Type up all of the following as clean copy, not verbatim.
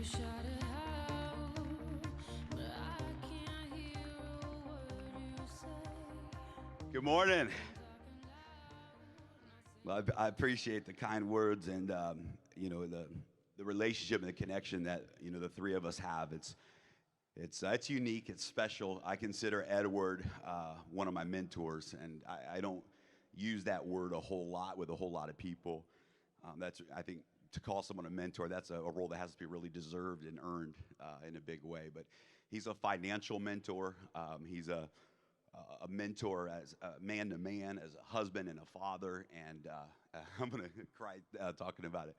shout it out, but I can't hear a word you say. Good morning. Talking loud when I say Well, I appreciate the kind words and the relationship and the connection that the three of us have. It's unique. It's special. I consider Edward one of my mentors, and I don't use that word a whole lot with a whole lot of people. That's I think to call someone a mentor, that's a role that has to be really deserved and earned in a big way. But he's a financial mentor. He's a mentor as a man to man, as a husband and a father, and I'm gonna cry talking about it.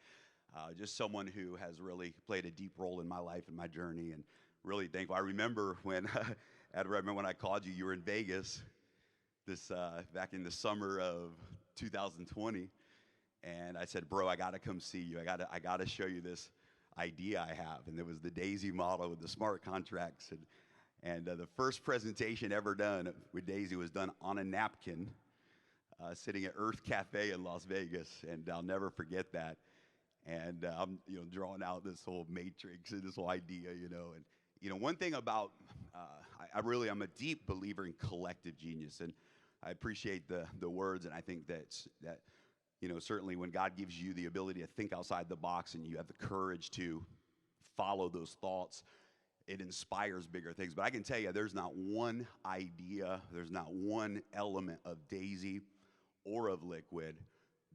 Just someone who has really played a deep role in my life and my journey, and really thankful. I remember when, Edward, I remember when I called you. You were in Vegas this back in the summer of 2020, and I said, "Bro, I got to come see you. I gotta show you this idea I have." And there was the Daisy model with the smart contracts, and the first presentation ever done with Daisy was done on a napkin, sitting at Earth Cafe in Las Vegas, and I'll never forget that. And I'm, drawing out this whole matrix and this whole idea, and one thing about I'm a deep believer in collective genius, and I appreciate the words, and I think that certainly when God gives you the ability to think outside the box and you have the courage to follow those thoughts, it inspires bigger things. But I can tell you, there's not one idea, there's not one element of Daisy or of Liquid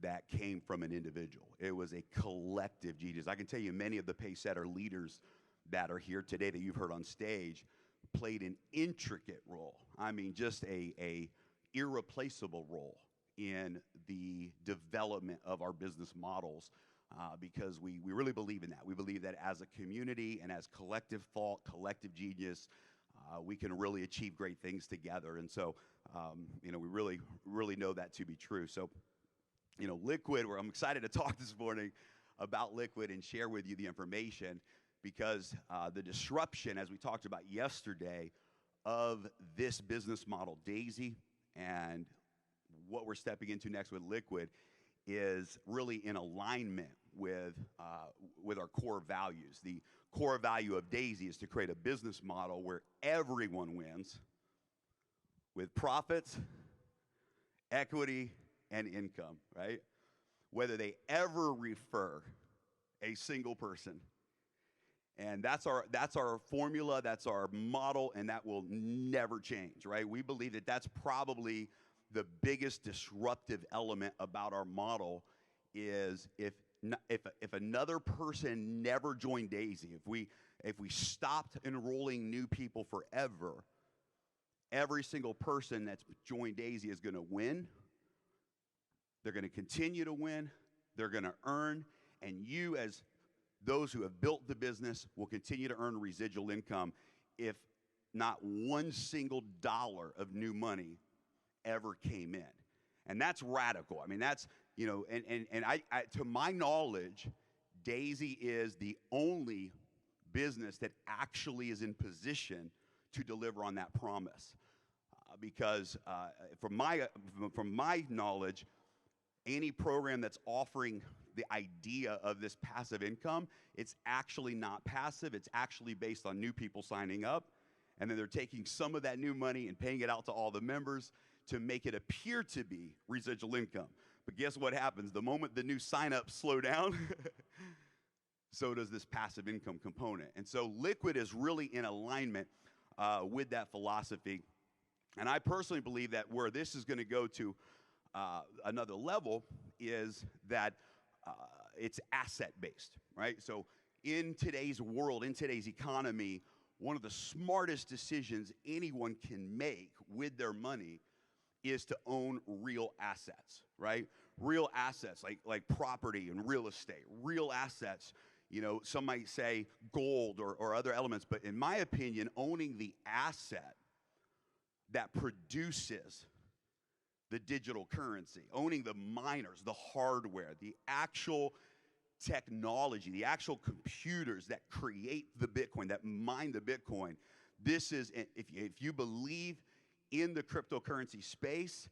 that came from an individual. It was a collective genius. I can tell you many of the Pacesetter leaders that are here today that you've heard on stage played an intricate role. I mean, just a irreplaceable role in the development of our business models. Because we really believe in that. We believe that as a community and as collective thought, collective genius, we can really achieve great things together. And so, we really know that to be true. So, Liquid, I'm excited to talk this morning about Liquid and share with you the information because the disruption, as we talked about yesterday, of this business model, Daisy, and what we're stepping into next with Liquid is really in alignment with our core values. The core value of Daisy is to create a business model where everyone wins with profits, equity, and income, right? Whether they ever refer a single person. And that's our formula, that's our model, and that will never change, right? We believe that that's probably the biggest disruptive element about our model is if another person never joined Daisy, if we stopped enrolling new people forever, every single person that's joined Daisy is going to win. They're going to continue to win. They're going to earn, and you, as those who have built the business, will continue to earn residual income if not one single dollar of new money ever came in. And that's radical. I mean, that's, and I to my knowledge, Daisy is the only business that actually is in position to deliver on that promise. Because from my knowledge, any program that's offering the idea of this passive income, it's actually not passive. It's actually based on new people signing up. And then they're taking some of that new money and paying it out to all the members to make it appear to be residual income. But guess what happens? The moment the new signups slow down, so does this passive income component. And so Liquid is really in alignment with that philosophy. And I personally believe that where this is going to go to another level is that it's asset-based, right? So in today's world, in today's economy, one of the smartest decisions anyone can make with their money is to own real assets, right? Real assets like property and real estate, real assets. Some might say gold or other elements, but in my opinion, owning the asset that produces the digital currency, owning the miners, the hardware, the actual technology, the actual computers that create the Bitcoin, that mine the Bitcoin. This is, if you believe in the cryptocurrency space,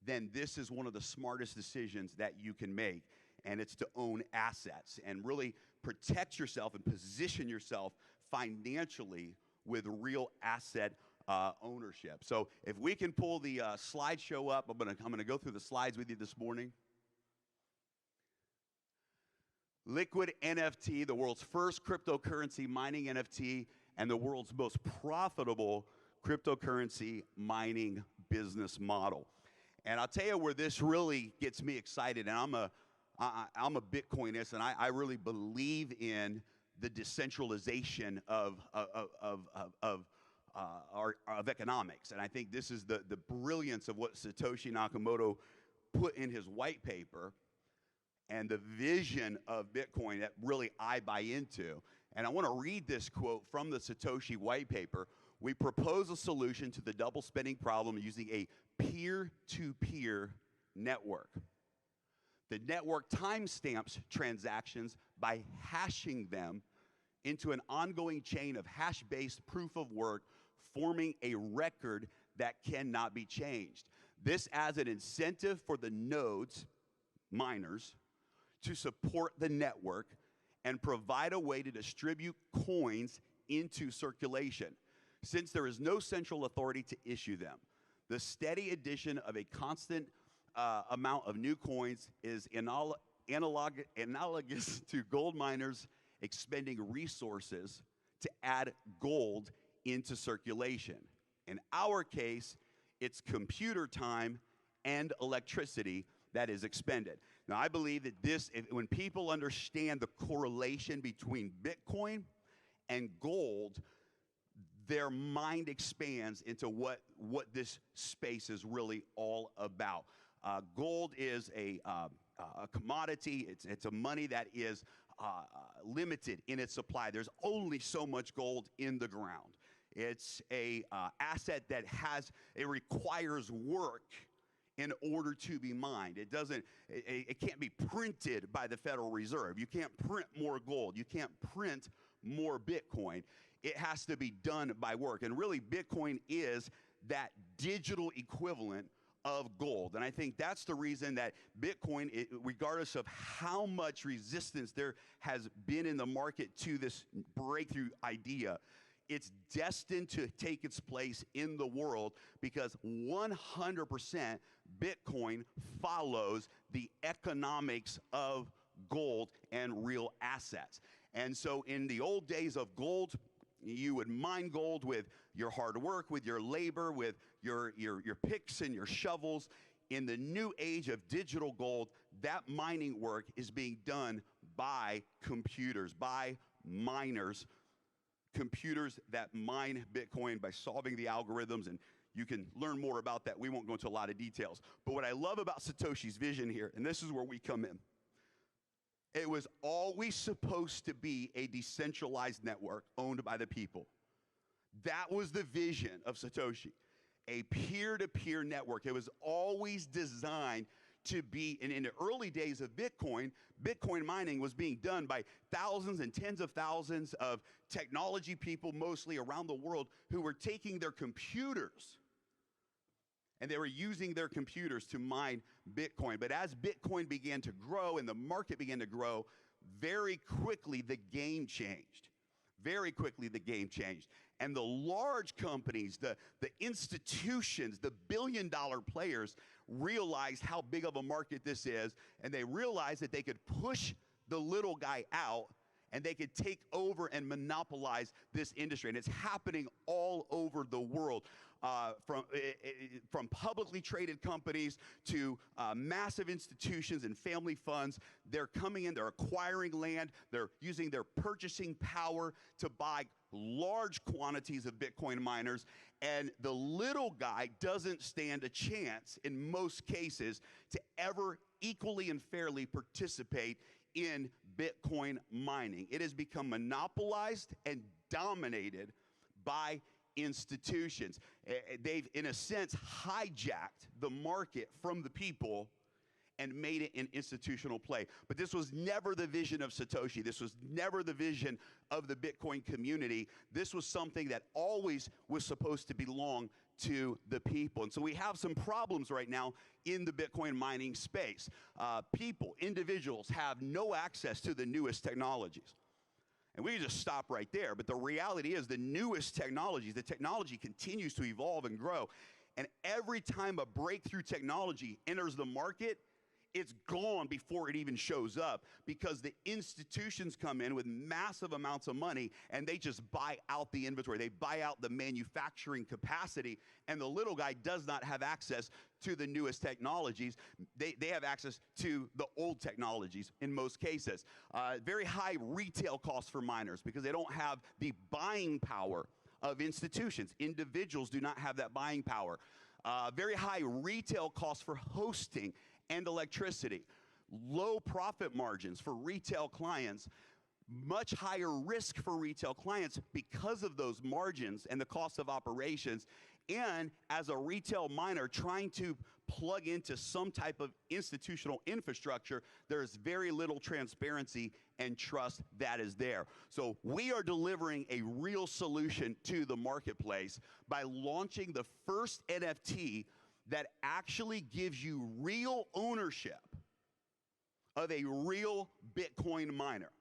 then this is one of the smartest decisions that you can make. And it's to own assets and really protect yourself and position yourself financially with real asset ownership. So if we can pull the slideshow up, I'm gonna go through the slides with you this morning. Liquid NFT, the world's first cryptocurrency mining NFT, and the world's most profitable cryptocurrency mining business model. And I'll tell you where this really gets me excited, and I'm a Bitcoinist, and I really believe in the decentralization of economics. And I think this is the brilliance of what Satoshi Nakamoto put in his white paper and the vision of Bitcoin that really I buy into. And I want to read this quote from the Satoshi white paper. We propose a solution to the double spending problem using a peer-to-peer network. The network timestamps transactions by hashing them into an ongoing chain of hash-based proof of work, forming a record that cannot be changed. This adds an incentive for the nodes, miners, to support the network and provide a way to distribute coins into circulation, since there is no central authority to issue them. The steady addition of a constant amount of new coins is analogous to gold miners expending resources to add gold into circulation. In our case, it's computer time and electricity that is expended. Now, I believe that when people understand the correlation between Bitcoin and gold, their mind expands into what this space is really all about. Gold is a commodity. It's a money that is limited in its supply. There's only so much gold in the ground. It's a asset that requires work in order to be mined. It can't be printed by the Federal Reserve. You can't print more gold. You can't print more Bitcoin. It has to be done by work. And really, Bitcoin is that digital equivalent of gold. And I think that's the reason that Bitcoin, regardless of how much resistance there has been in the market to this breakthrough idea, it's destined to take its place in the world because 100% Bitcoin follows the economics of gold and real assets. And so in the old days of gold, you would mine gold with your hard work, with your labor, with your picks and your shovels. In the new age of digital gold, that mining work is being done by computers, by miners, computers that mine Bitcoin by solving the algorithms, and you can learn more about that. We won't go into a lot of details. But what I love about Satoshi's vision here, and this is where we come in, it was always supposed to be a decentralized network owned by the people. That was the vision of Satoshi, a peer-to-peer network. It was always designed to be, and in the early days of Bitcoin mining was being done by thousands and tens of thousands of technology people, mostly around the world, who were taking their computers and they were using their computers to mine Bitcoin. But as Bitcoin began to grow and the market began to grow, very quickly the game changed. Very quickly the game changed. And the large companies, the institutions, the billion-dollar players realized how big of a market this is, and they realized that they could push the little guy out and they could take over and monopolize this industry. And it's happening all over the world. From publicly traded companies to massive institutions and family funds, they're coming in, they're acquiring land, they're using their purchasing power to buy large quantities of Bitcoin miners, and the little guy doesn't stand a chance in most cases to ever equally and fairly participate in Bitcoin mining. It has become monopolized and dominated by institutions. They've, in a sense, hijacked the market from the people and made it an institutional play. But this was never the vision of Satoshi. This was never the vision of the Bitcoin community. This was something that always was supposed to belong to the people. And so we have some problems right now in the Bitcoin mining space. Individuals have no access to the newest technologies. And we can just stop right there. But the reality is the newest technologies, the technology continues to evolve and grow. And every time a breakthrough technology enters the market, it's gone before it even shows up, because the institutions come in with massive amounts of money and they just buy out the inventory. They buy out the manufacturing capacity, and the little guy does not have access to the newest technologies. They have access to the old technologies in most cases. Very high retail costs for miners because they don't have the buying power of institutions. Individuals do not have that buying power. Very high retail costs for hosting and electricity. Low profit margins for retail clients. Much higher risk for retail clients because of those margins and the cost of operations. And as a retail miner trying to plug into some type of institutional infrastructure, there's very little transparency and trust that is there. So we are delivering a real solution to the marketplace by launching the first NFT that actually gives you real ownership of a real Bitcoin miner.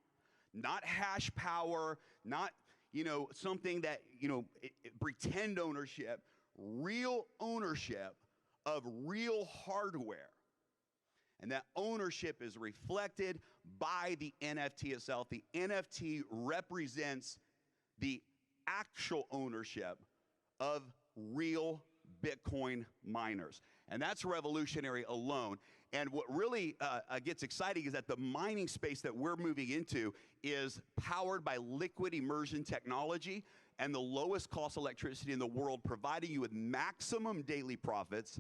Not hash power, not, something that, pretend ownership, real ownership of real hardware. And that ownership is reflected by the NFT itself. The NFT represents the actual ownership of real Bitcoin miners. And that's revolutionary alone. And what really gets exciting is that the mining space that we're moving into is powered by liquid immersion technology and the lowest cost electricity in the world, providing you with maximum daily profits,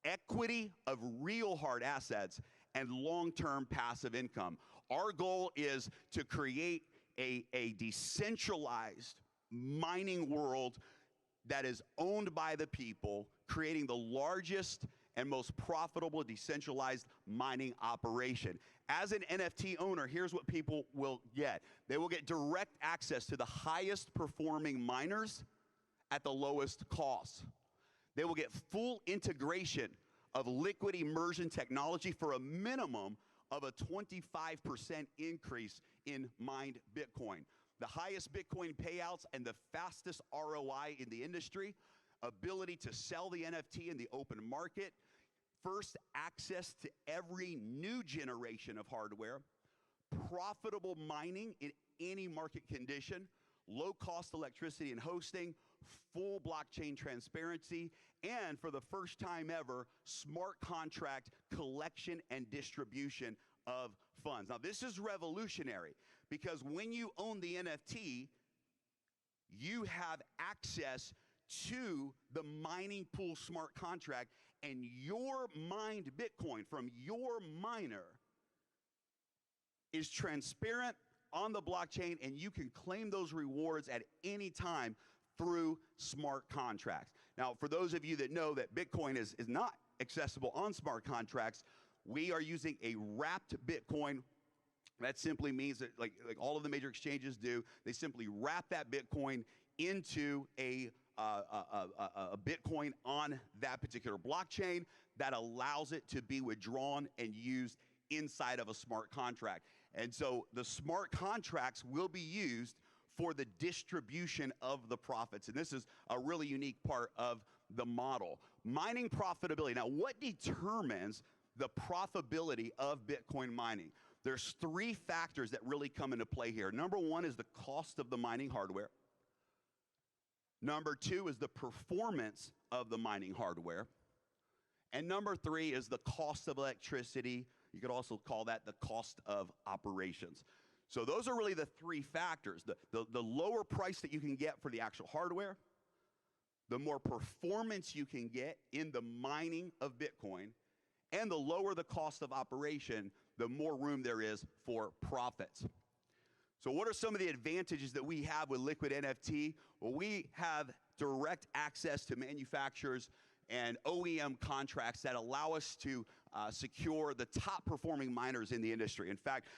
equity of real hard assets, and long-term passive income. Our goal is to create a decentralized mining world that is owned by the people, creating the largest and most profitable decentralized mining operation. As an NFT owner, here's what people will get. They will get direct access to the highest performing miners at the lowest cost. They will get full integration of liquid immersion technology for a minimum of a 25% increase in mined Bitcoin. The highest Bitcoin payouts and the fastest ROI in the industry, ability to sell the NFT in the open market, first access to every new generation of hardware, profitable mining in any market condition, low cost electricity and hosting, full blockchain transparency, and for the first time ever, smart contract collection and distribution of funds. Now, this is revolutionary because when you own the NFT, you have access to the mining pool smart contract, and your mined Bitcoin from your miner is transparent on the blockchain, and you can claim those rewards at any time through smart contracts. Now, for those of you that know that Bitcoin is not accessible on smart contracts, we are using a wrapped Bitcoin. That simply means that, like all of the major exchanges do, they simply wrap that Bitcoin into a Bitcoin on that particular blockchain that allows it to be withdrawn and used inside of a smart contract. And so the smart contracts will be used for the distribution of the profits. And this is a really unique part of the model. Mining profitability. Now, what determines the profitability of Bitcoin mining? There's three factors that really come into play here. Number one is the cost of the mining hardware. Number two is the performance of the mining hardware. And number three is the cost of electricity. You could also call that the cost of operations. So those are really the three factors. The lower price that you can get for the actual hardware, the more performance you can get in the mining of Bitcoin, and the lower the cost of operation, the more room there is for profits. So what are some of the advantages that we have with Liquid NFT? Well, we have direct access to manufacturers and OEM contracts that allow us to secure the top performing miners in the industry. In fact,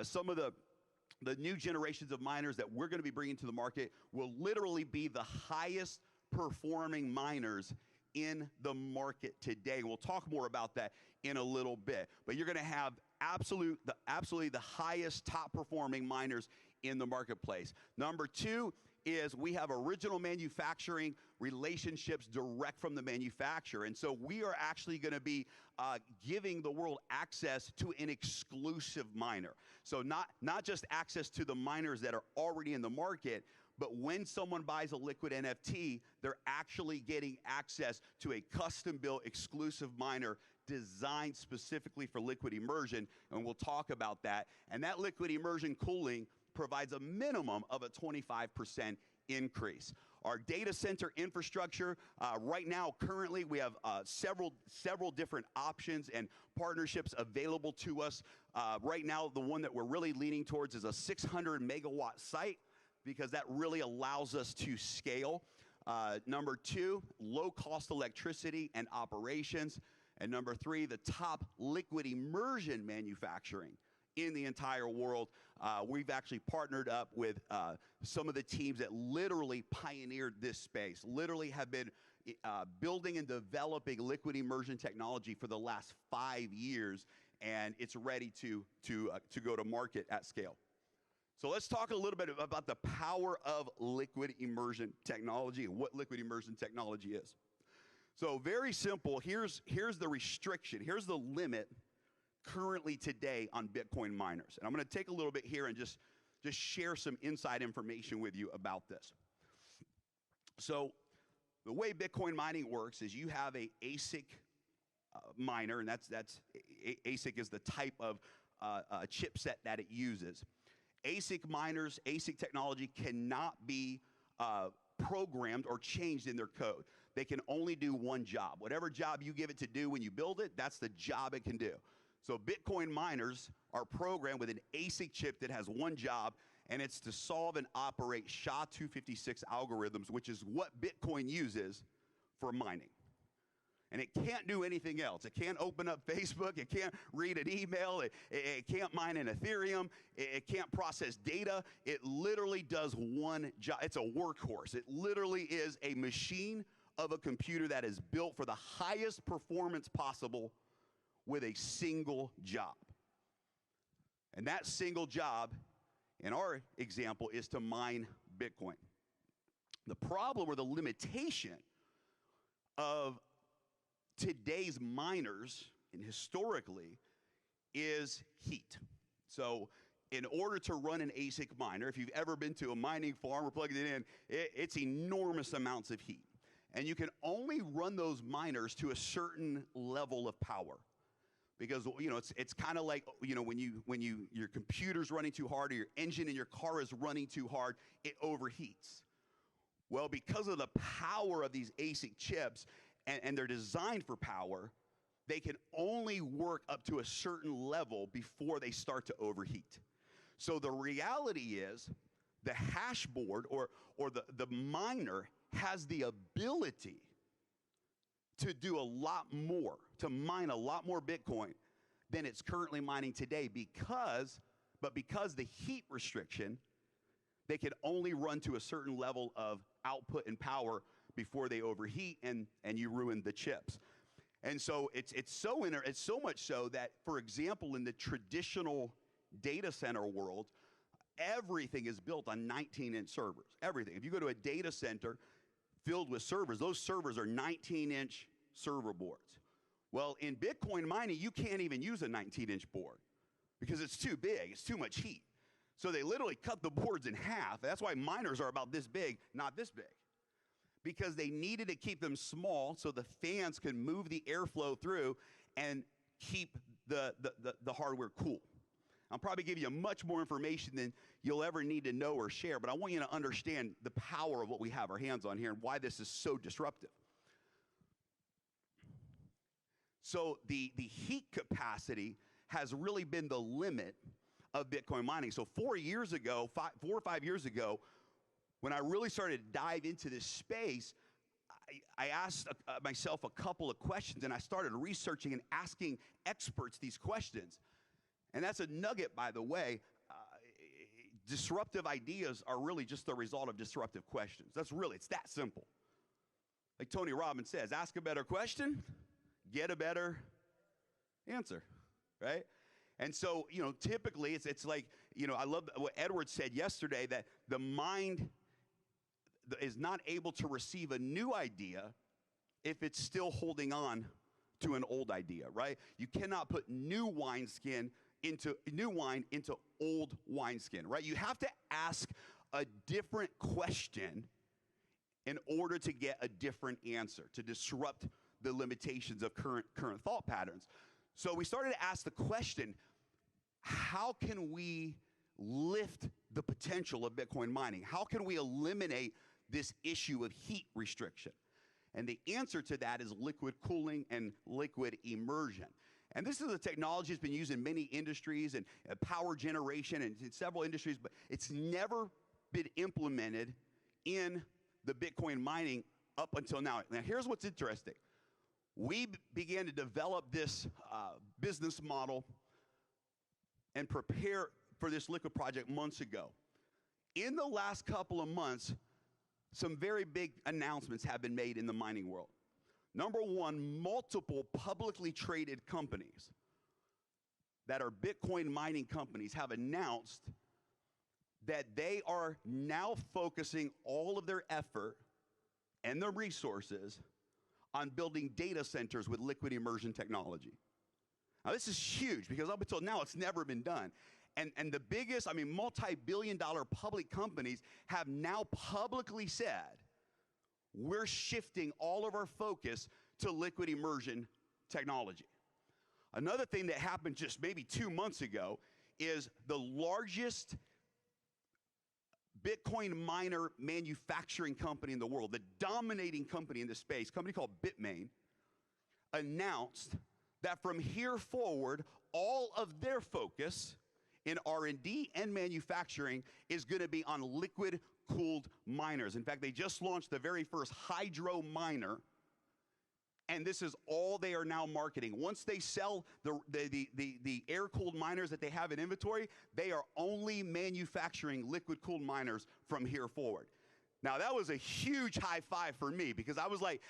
some of the new generations of miners that we're going to be bringing to the market will literally be the highest performing miners in the market today. We'll talk more about that in a little bit. But you're going to have absolutely the highest top performing miners in the marketplace. Number two is we have original manufacturing relationships direct from the manufacturer. And so we are actually going to be giving the world access to an exclusive miner. So not just access to the miners that are already in the market, but when someone buys a Liquid NFT, they're actually getting access to a custom-built exclusive miner designed specifically for liquid immersion, and we'll talk about that. And that liquid immersion cooling provides a minimum of a 25% increase. Our data center infrastructure, right now, currently, we have several different options and partnerships available to us. Right now, the one that we're really leaning towards is a 600 megawatt site, because that really allows us to scale. Number two, low-cost electricity and operations. And number three, the top liquid immersion manufacturing in the entire world. We've actually partnered up with some of the teams that literally pioneered this space, literally have been building and developing liquid immersion technology for the last 5 years, and it's ready to go to market at scale. So let's talk a little bit about the power of liquid immersion technology and what liquid immersion technology is. So very simple, here's the restriction, here's the limit currently today on Bitcoin miners. And I'm going to take a little bit here and just share some inside information with you about this. So the way Bitcoin mining works is you have a ASIC miner, and that's ASIC is the type of chipset that it uses. ASIC miners, ASIC technology cannot be programmed or changed in their code. They can only do one job. Whatever job you give it to do when you build it, that's the job it can do. So Bitcoin miners are programmed with an ASIC chip that has one job, and it's to solve and operate SHA-256 algorithms, which is what Bitcoin uses for mining. And it can't do anything else. It can't open up Facebook. It can't read an email. It can't mine an Ethereum. It can't process data. It literally does one job. It's a workhorse. It literally is a machine of a computer that is built for the highest performance possible with a single job. And that single job, in our example, is to mine Bitcoin. The problem or the limitation of today's miners, and historically, is heat. So in order to run an ASIC miner, if you've ever been to a mining farm or plugged it in, it's enormous amounts of heat. And you can only run those miners to a certain level of power. Because, you know, it's kind of like, you know, when your computer's running too hard or your engine in your car is running too hard, it overheats. Well, because of the power of these ASIC chips, and they're designed for power, they can only work up to a certain level before they start to overheat. So the reality is the hash board or the miner has the ability to do a lot more, to mine a lot more Bitcoin than it's currently mining today because the heat restriction, they can only run to a certain level of output and power before they overheat and you ruin the chips. And so it's so much so that, for example, in the traditional data center world, everything is built on 19-inch servers. Everything. If you go to a data center filled with servers, those servers are 19-inch server boards. Well, in Bitcoin mining, you can't even use a 19-inch board because it's too big. It's too much heat. So they literally cut the boards in half. That's why miners are about this big, not this big. Because they needed to keep them small so the fans can move the airflow through and keep the hardware cool. I'll probably give you much more information than you'll ever need to know or share, but I want you to understand the power of what we have our hands on here and why this is so disruptive. So the heat capacity has really been the limit of Bitcoin mining. So 4 or 5 years ago, when I really started to dive into this space, I asked myself a couple of questions, and I started researching and asking experts these questions. And that's a nugget, by the way. Disruptive ideas are really just the result of disruptive questions. It's that simple. Like Tony Robbins says, ask a better question, get a better answer, right? And so, typically it's like, I love what Edward said yesterday, that the mind is not able to receive a new idea if it's still holding on to an old idea, right? You cannot put new wine into old wineskin, right? You have to ask a different question in order to get a different answer, to disrupt the limitations of current thought patterns. So we started to ask the question, how can we lift the potential of Bitcoin mining? How can we eliminate this issue of heat restriction? And the answer to that is liquid cooling and liquid immersion. And this is a technology that's been used in many industries and power generation and in several industries, but it's never been implemented in the Bitcoin mining up until now. Now, here's what's interesting. We began to develop this business model and prepare for this liquid project months ago. In the last couple of months, some very big announcements have been made in the mining world. Number one, multiple publicly traded companies that are Bitcoin mining companies have announced that they are now focusing all of their effort and their resources on building data centers with liquid immersion technology. Now, this is huge because up until now, it's never been done. And the biggest, multi-billion-dollar public companies have now publicly said, we're shifting all of our focus to liquid immersion technology. Another thing that happened just maybe 2 months ago is the largest Bitcoin miner manufacturing company in the world, the dominating company in this space, a company called Bitmain, announced that from here forward, all of their focus in R&D and manufacturing is going to be on liquid-cooled miners. In fact, they just launched the very first hydro miner, and this is all they are now marketing. Once they sell the air-cooled miners that they have in inventory, they are only manufacturing liquid-cooled miners from here forward. Now, that was a huge high five for me because I was like,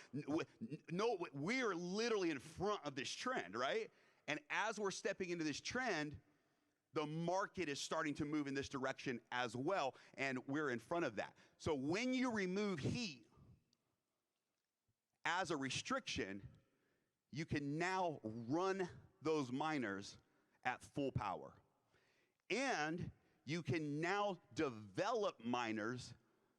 no, we are literally in front of this trend, right? And as we're stepping into this trend, the market is starting to move in this direction as well, and we're in front of that. So when you remove heat as a restriction, you can now run those miners at full power. And you can now develop miners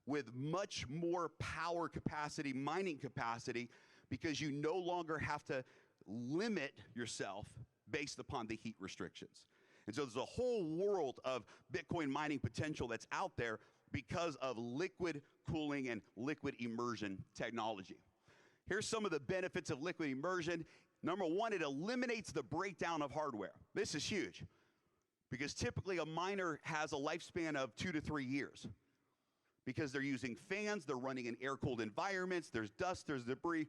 with much more power capacity, mining capacity, because you no longer have to limit yourself based upon the heat restrictions. And so there's a whole world of Bitcoin mining potential that's out there because of liquid cooling and liquid immersion technology. Here's some of the benefits of liquid immersion. Number one, it eliminates the breakdown of hardware. This is huge because typically a miner has a lifespan of 2 to 3 years because they're using fans, they're running in air-cooled environments, there's dust, there's debris,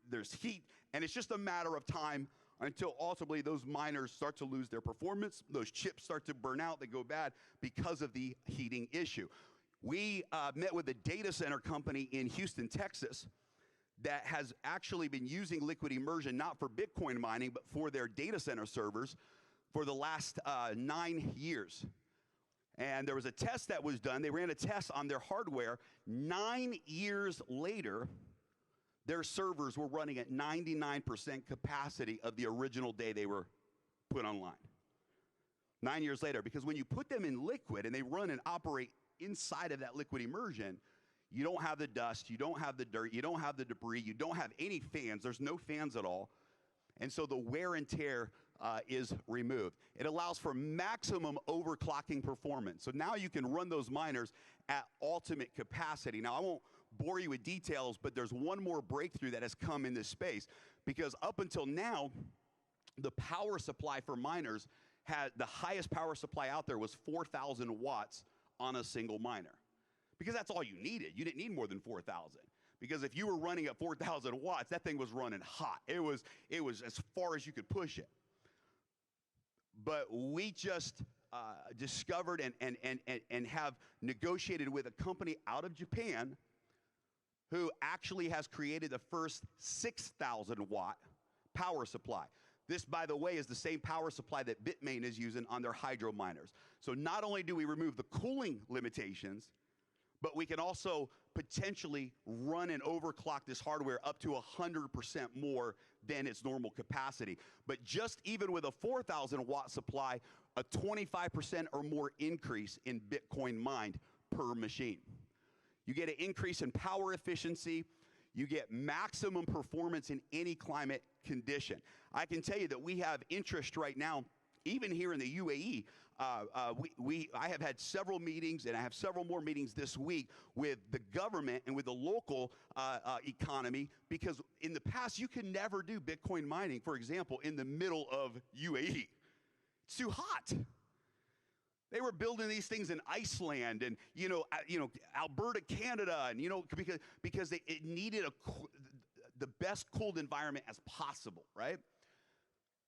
there's heat, and it's just a matter of time until ultimately those miners start to lose their performance, those chips start to burn out, they go bad because of the heating issue. We met with a data center company in Houston, Texas, that has actually been using liquid immersion, not for Bitcoin mining, but for their data center servers for the last 9 years. And there was a test that was done. They ran a test on their hardware. 9 years later, their servers were running at 99% capacity of the original day they were put online. 9 years later, because when you put them in liquid and they run and operate inside of that liquid immersion, you don't have the dust, you don't have the dirt, you don't have the debris, you don't have any fans, there's no fans at all. And so the wear and tear is removed. It allows for maximum overclocking performance. So now you can run those miners at ultimate capacity. Now I won't bore you with details, but there's one more breakthrough that has come in this space because up until now, the power supply for miners had the highest power supply out there was 4,000 watts on a single miner. Because that's all you needed. You didn't need more than 4,000. Because if you were running at 4,000 watts, that thing was running hot. It was as far as you could push it. But we just discovered and have negotiated with a company out of Japan who actually has created the first 6,000 watt power supply. This, by the way, is the same power supply that Bitmain is using on their hydro miners. So not only do we remove the cooling limitations, but we can also potentially run and overclock this hardware up to 100% more than its normal capacity. But just even with a 4,000 watt supply, a 25% or more increase in Bitcoin mined per machine. You get an increase in power efficiency. You get maximum performance in any climate condition. I can tell you that we have interest right now, even here in the UAE. I have had several meetings, and I have several more meetings this week with the government and with the local economy, because in the past, you can never do Bitcoin mining, for example, in the middle of UAE. It's too hot. They were building these things in Iceland and, Alberta, Canada, and, because it needed the best cooled environment as possible, right?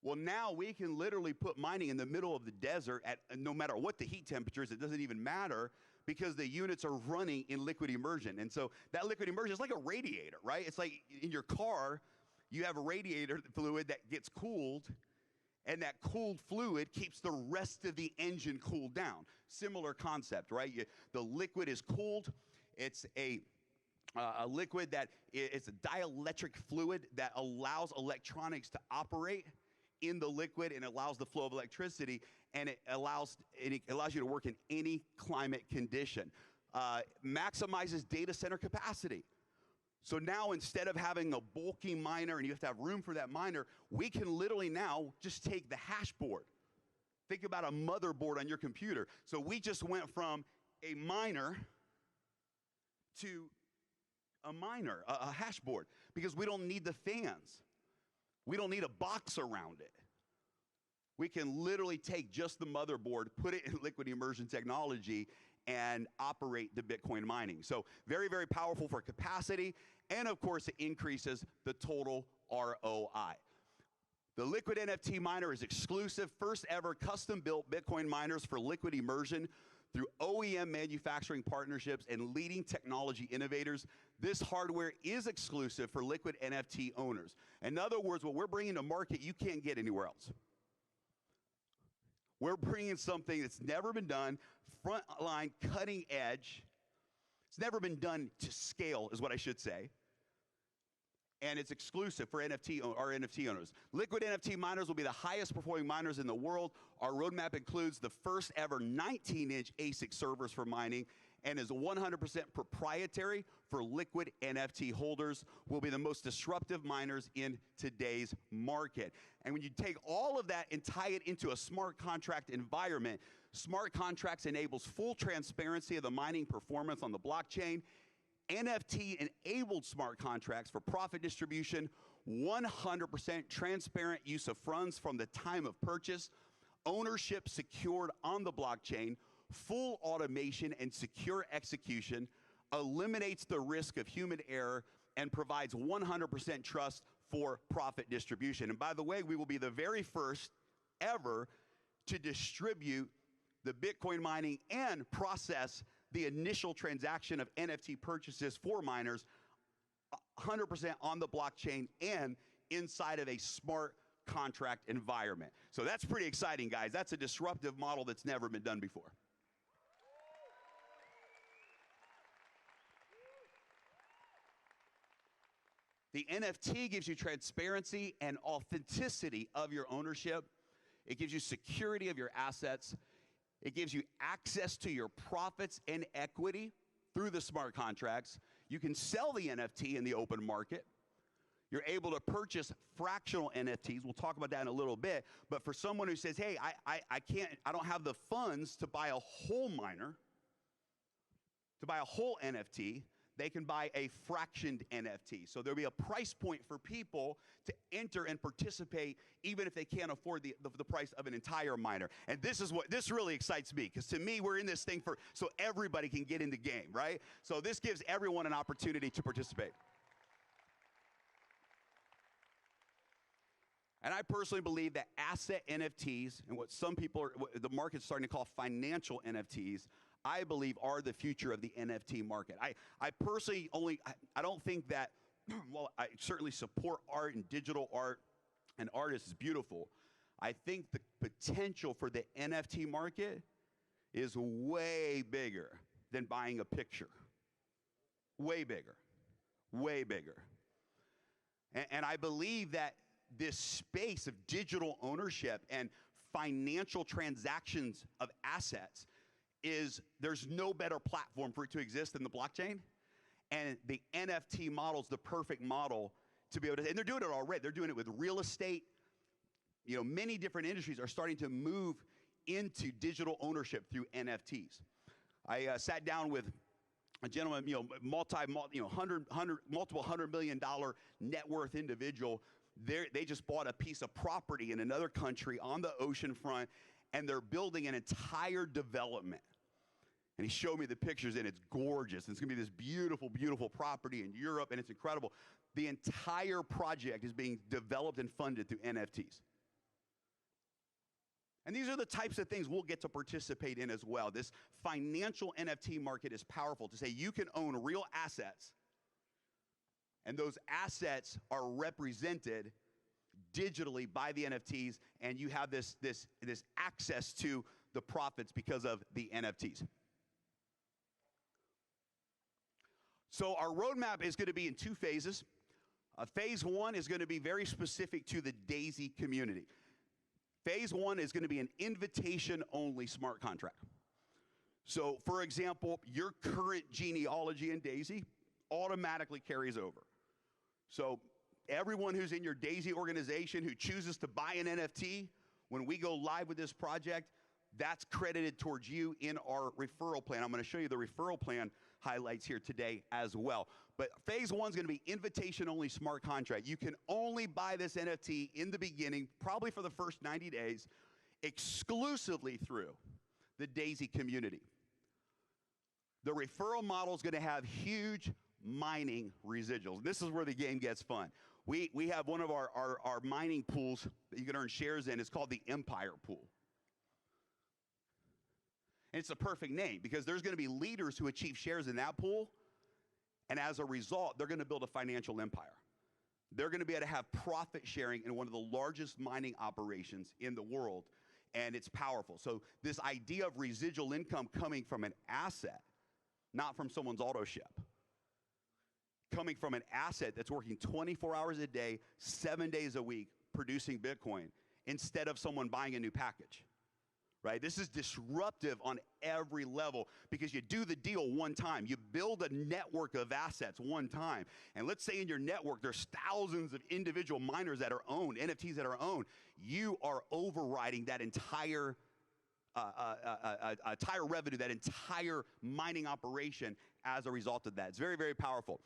Well, now we can literally put mining in the middle of the desert at no matter what the heat temperatures, it doesn't even matter, because the units are running in liquid immersion. And so that liquid immersion is like a radiator, right? It's like in your car, you have a radiator fluid that gets cooled, and that cooled fluid keeps the rest of the engine cooled down. Similar concept, right? The liquid is cooled. It's a liquid that is a dielectric fluid that allows electronics to operate in the liquid and allows the flow of electricity, and it allows you to work in any climate condition. Maximizes data center capacity. So now, instead of having a bulky miner and you have to have room for that miner, we can literally now just take the hash board. Think about a motherboard on your computer. So we just went from a miner to a hash board, because we don't need the fans. We don't need a box around it. We can literally take just the motherboard, put it in liquid immersion technology, and operate the Bitcoin mining. So very, very powerful for capacity, and of course it increases the total ROI. The Liquid NFT miner is exclusive, first ever custom built Bitcoin miners for liquid immersion through OEM manufacturing partnerships and leading technology innovators. This hardware is exclusive for Liquid NFT owners. In other words, what we're bringing to market, you can't get anywhere else. We're bringing something that's never been done, frontline, cutting edge. It's never been done to scale, is what I should say. And it's exclusive for our NFT owners. Liquid NFT miners will be the highest performing miners in the world. Our roadmap includes the first ever 19-inch ASIC servers for mining, and is 100% proprietary for Liquid NFT holders. Will be the most disruptive miners in today's market. And when you take all of that and tie it into a smart contract environment, smart contracts enables full transparency of the mining performance on the blockchain. NFT-enabled smart contracts for profit distribution, 100% transparent use of funds from the time of purchase, ownership secured on the blockchain, full automation and secure execution, eliminates the risk of human error, and provides 100% trust for profit distribution. And by the way, we will be the very first ever to distribute the Bitcoin mining and process the initial transaction of NFT purchases for miners 100% on the blockchain and inside of a smart contract environment. So that's pretty exciting, guys. That's a disruptive model that's never been done before. The NFT gives you transparency and authenticity of your ownership. It gives you security of your assets. It gives you access to your profits and equity through the smart contracts. You can sell the NFT in the open market. You're able to purchase fractional NFTs. We'll talk about that in a little bit. But for someone who says, hey, I don't have the funds to buy a whole miner, to buy a whole NFT, they can buy a fractioned NFT. So there'll be a price point for people to enter and participate, even if they can't afford the price of an entire miner. And this really excites me, because to me, we're in this thing so everybody can get in the game, right? So this gives everyone an opportunity to participate. And I personally believe that asset NFTs and what the market's starting to call financial NFTs, I believe are the future of the NFT market. I personally I don't think that, well, I certainly support art and digital art, and art is beautiful. I think the potential for the NFT market is way bigger than buying a picture. Way bigger. Way bigger. And I believe that this space of digital ownership and financial transactions of assets there's no better platform for it to exist than the blockchain. And the NFT model is the perfect model to be able to, and they're doing it already. They're doing it with real estate. You know, many different industries are starting to move into digital ownership through NFTs. I sat down with a gentleman, multiple $100 million net worth individual. They just bought a piece of property in another country on the ocean front, and they're building an entire development. And he showed me the pictures, and it's gorgeous. And it's going to be this beautiful, beautiful property in Europe, and it's incredible. The entire project is being developed and funded through NFTs. And these are the types of things we'll get to participate in as well. This financial NFT market is powerful to say you can own real assets, and those assets are represented digitally by the NFTs, and you have this access to the profits because of the NFTs. So our roadmap is going to be in 2 phases. Phase 1 is going to be very specific to the Daisy community. Phase 1 is going to be an invitation-only smart contract. So, for example, your current genealogy in Daisy automatically carries over. So everyone who's in your Daisy organization who chooses to buy an NFT, when we go live with this project, that's credited towards you in our referral plan. I'm going to show you the referral plan highlights here today as well. But phase 1 is going to be invitation-only smart contract. You can only buy this NFT in the beginning, probably for the first 90 days, exclusively through the Daisy community. The referral model is going to have huge mining residuals. This is where the game gets fun. We have one of our mining pools that you can earn shares in. It's called the Empire Pool. And it's a perfect name because there's going to be leaders who achieve shares in that pool, and as a result, they're going to build a financial empire. They're going to be able to have profit sharing in one of the largest mining operations in the world, and it's powerful. So this idea of residual income coming from an asset, not from someone's auto ship, coming from an asset that's working 24 hours a day, 7 days a week, producing Bitcoin, instead of someone buying a new package. Right? This is disruptive on every level because you do the deal one time. You build a network of assets one time. And let's say in your network, there's thousands of individual miners that are owned, NFTs that are owned. You are overriding that entire revenue, that entire mining operation as a result of that. It's very, very powerful.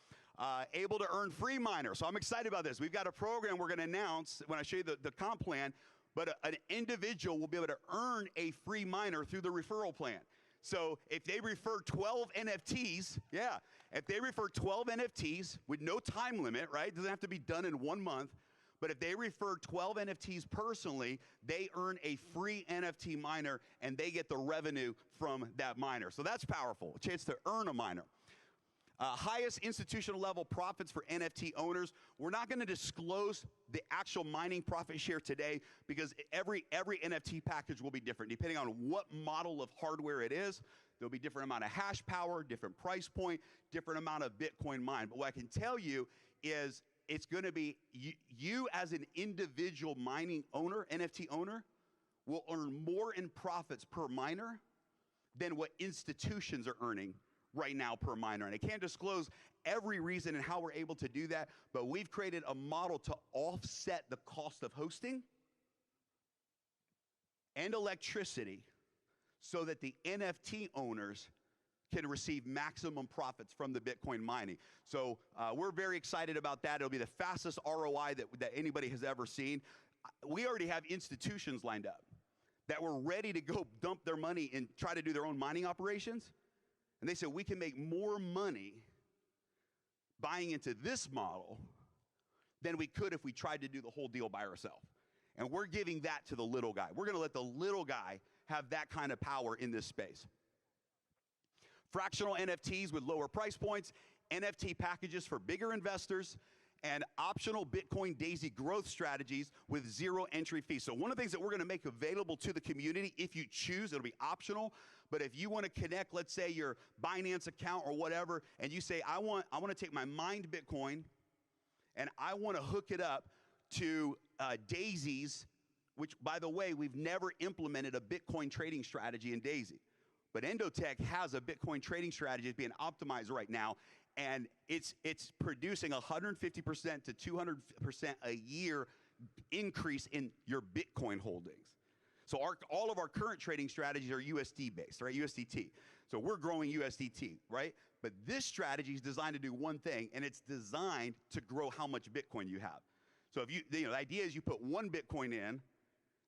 Able to earn free miner. So I'm excited about this. We've got a program we're going to announce when I show you the comp plan. But an individual will be able to earn a free miner through the referral plan. So if they refer 12 NFTs, if they refer 12 NFTs with no time limit, right? It doesn't have to be done in 1 month. But if they refer 12 NFTs personally, they earn a free NFT miner, and they get the revenue from that miner. So that's powerful, a chance to earn a miner. Highest institutional level profits for NFT owners. We're not going to disclose the actual mining profit share today because every NFT package will be different. Depending on what model of hardware it is, there'll be different amount of hash power, different price point, different amount of Bitcoin mined. But what I can tell you is it's going to be you as an individual mining owner, NFT owner, will earn more in profits per miner than what institutions are earning right now per miner. And I can't disclose every reason and how we're able to do that, but we've created a model to offset the cost of hosting and electricity so that the NFT owners can receive maximum profits from the Bitcoin mining. So we're very excited about that. It'll be the fastest ROI that anybody has ever seen. We already have institutions lined up that were ready to go dump their money and try to do their own mining operations. And they said, we can make more money buying into this model than we could if we tried to do the whole deal by ourselves. And we're giving that to the little guy. We're going to let the little guy have that kind of power in this space. fractional NFTs with lower price points, NFT packages for bigger investors, and optional Bitcoin Daisy growth strategies with zero entry fee. So one of the things that we're gonna make available to the community, if you choose, it'll be optional, but if you wanna connect, let's say your Binance account or whatever, and you say, I wanna take my mined Bitcoin and I wanna hook it up to Daisies, which, by the way, we've never implemented a Bitcoin trading strategy in Daisy. But Endotech has a Bitcoin trading strategy that's being optimized right now, and it's producing 150% to 200% a year increase in your Bitcoin holdings. So all of our current trading strategies are USD based, right? USDT. So we're growing USDT, right? But this strategy is designed to do one thing, and it's designed to grow how much Bitcoin you have. So if the idea is you put one Bitcoin in,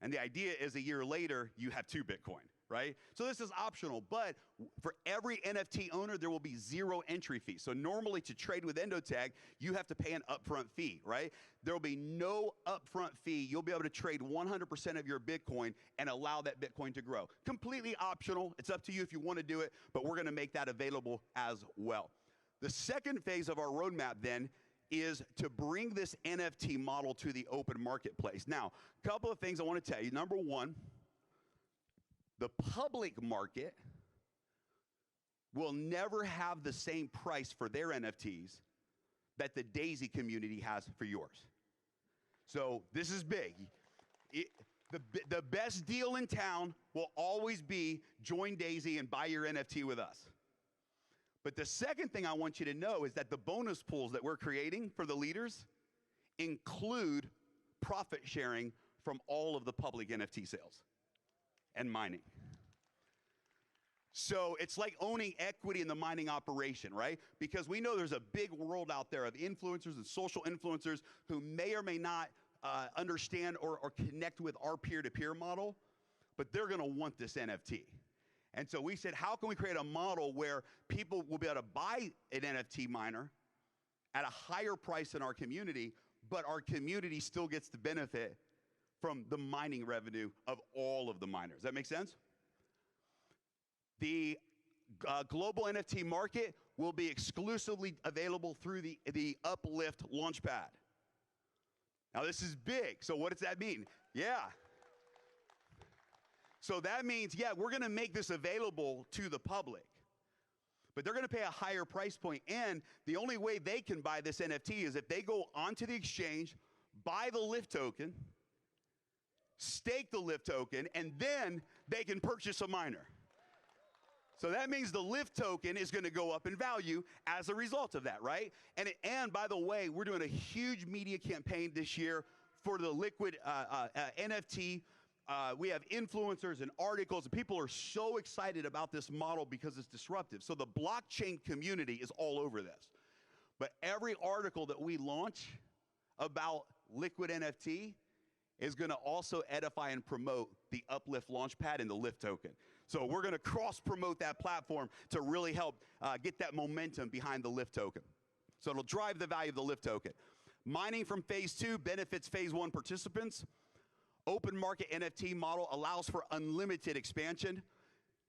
and the idea is a year later you have 2 Bitcoin, right? So this is optional, but for every NFT owner, there will be zero entry fee. So normally to trade with Endotech, you have to pay an upfront fee, right? There will be no upfront fee. You'll be able to trade 100% of your Bitcoin and allow that Bitcoin to grow. Completely optional. It's up to you if you want to do it, but we're going to make that available as well. The second phase of our roadmap then is to bring this NFT model to the open marketplace. Now, a couple of things I want to tell you. Number one, the public market will never have the same price for their NFTs that the Daisy community has for yours. So this is big. The best deal in town will always be join Daisy and buy your NFT with us. But the second thing I want you to know is that the bonus pools that we're creating for the leaders include profit sharing from all of the public NFT sales and mining. So it's like owning equity in the mining operation, right? Because we know there's a big world out there of influencers and social influencers who may or may not understand or connect with our peer-to-peer model, but they're gonna want this NFT. And so we said, how can we create a model where people will be able to buy an NFT miner at a higher price in our community, but our community still gets the benefit from the mining revenue of all of the miners. Does that make sense? The global NFT market will be exclusively available through the Uplift Launchpad. Now this is big, so what does that mean? Yeah. So that means, yeah, we're gonna make this available to the public, but they're gonna pay a higher price point, and the only way they can buy this NFT is if they go onto the exchange, buy the Lift token, stake the Lift token, and then they can purchase a miner. So that means the Lift token is gonna go up in value as a result of that, right? And by the way, we're doing a huge media campaign this year for the Liquid NFT. We have influencers and articles, and people are so excited about this model because it's disruptive. So the blockchain community is all over this. But every article that we launch about Liquid NFT is gonna also edify and promote the Uplift Launchpad and the Lift token. So we're gonna cross-promote that platform to really help get that momentum behind the Lift token. So it'll drive the value of the Lift token. Mining from phase 2 benefits phase 1 participants. Open market NFT model allows for unlimited expansion.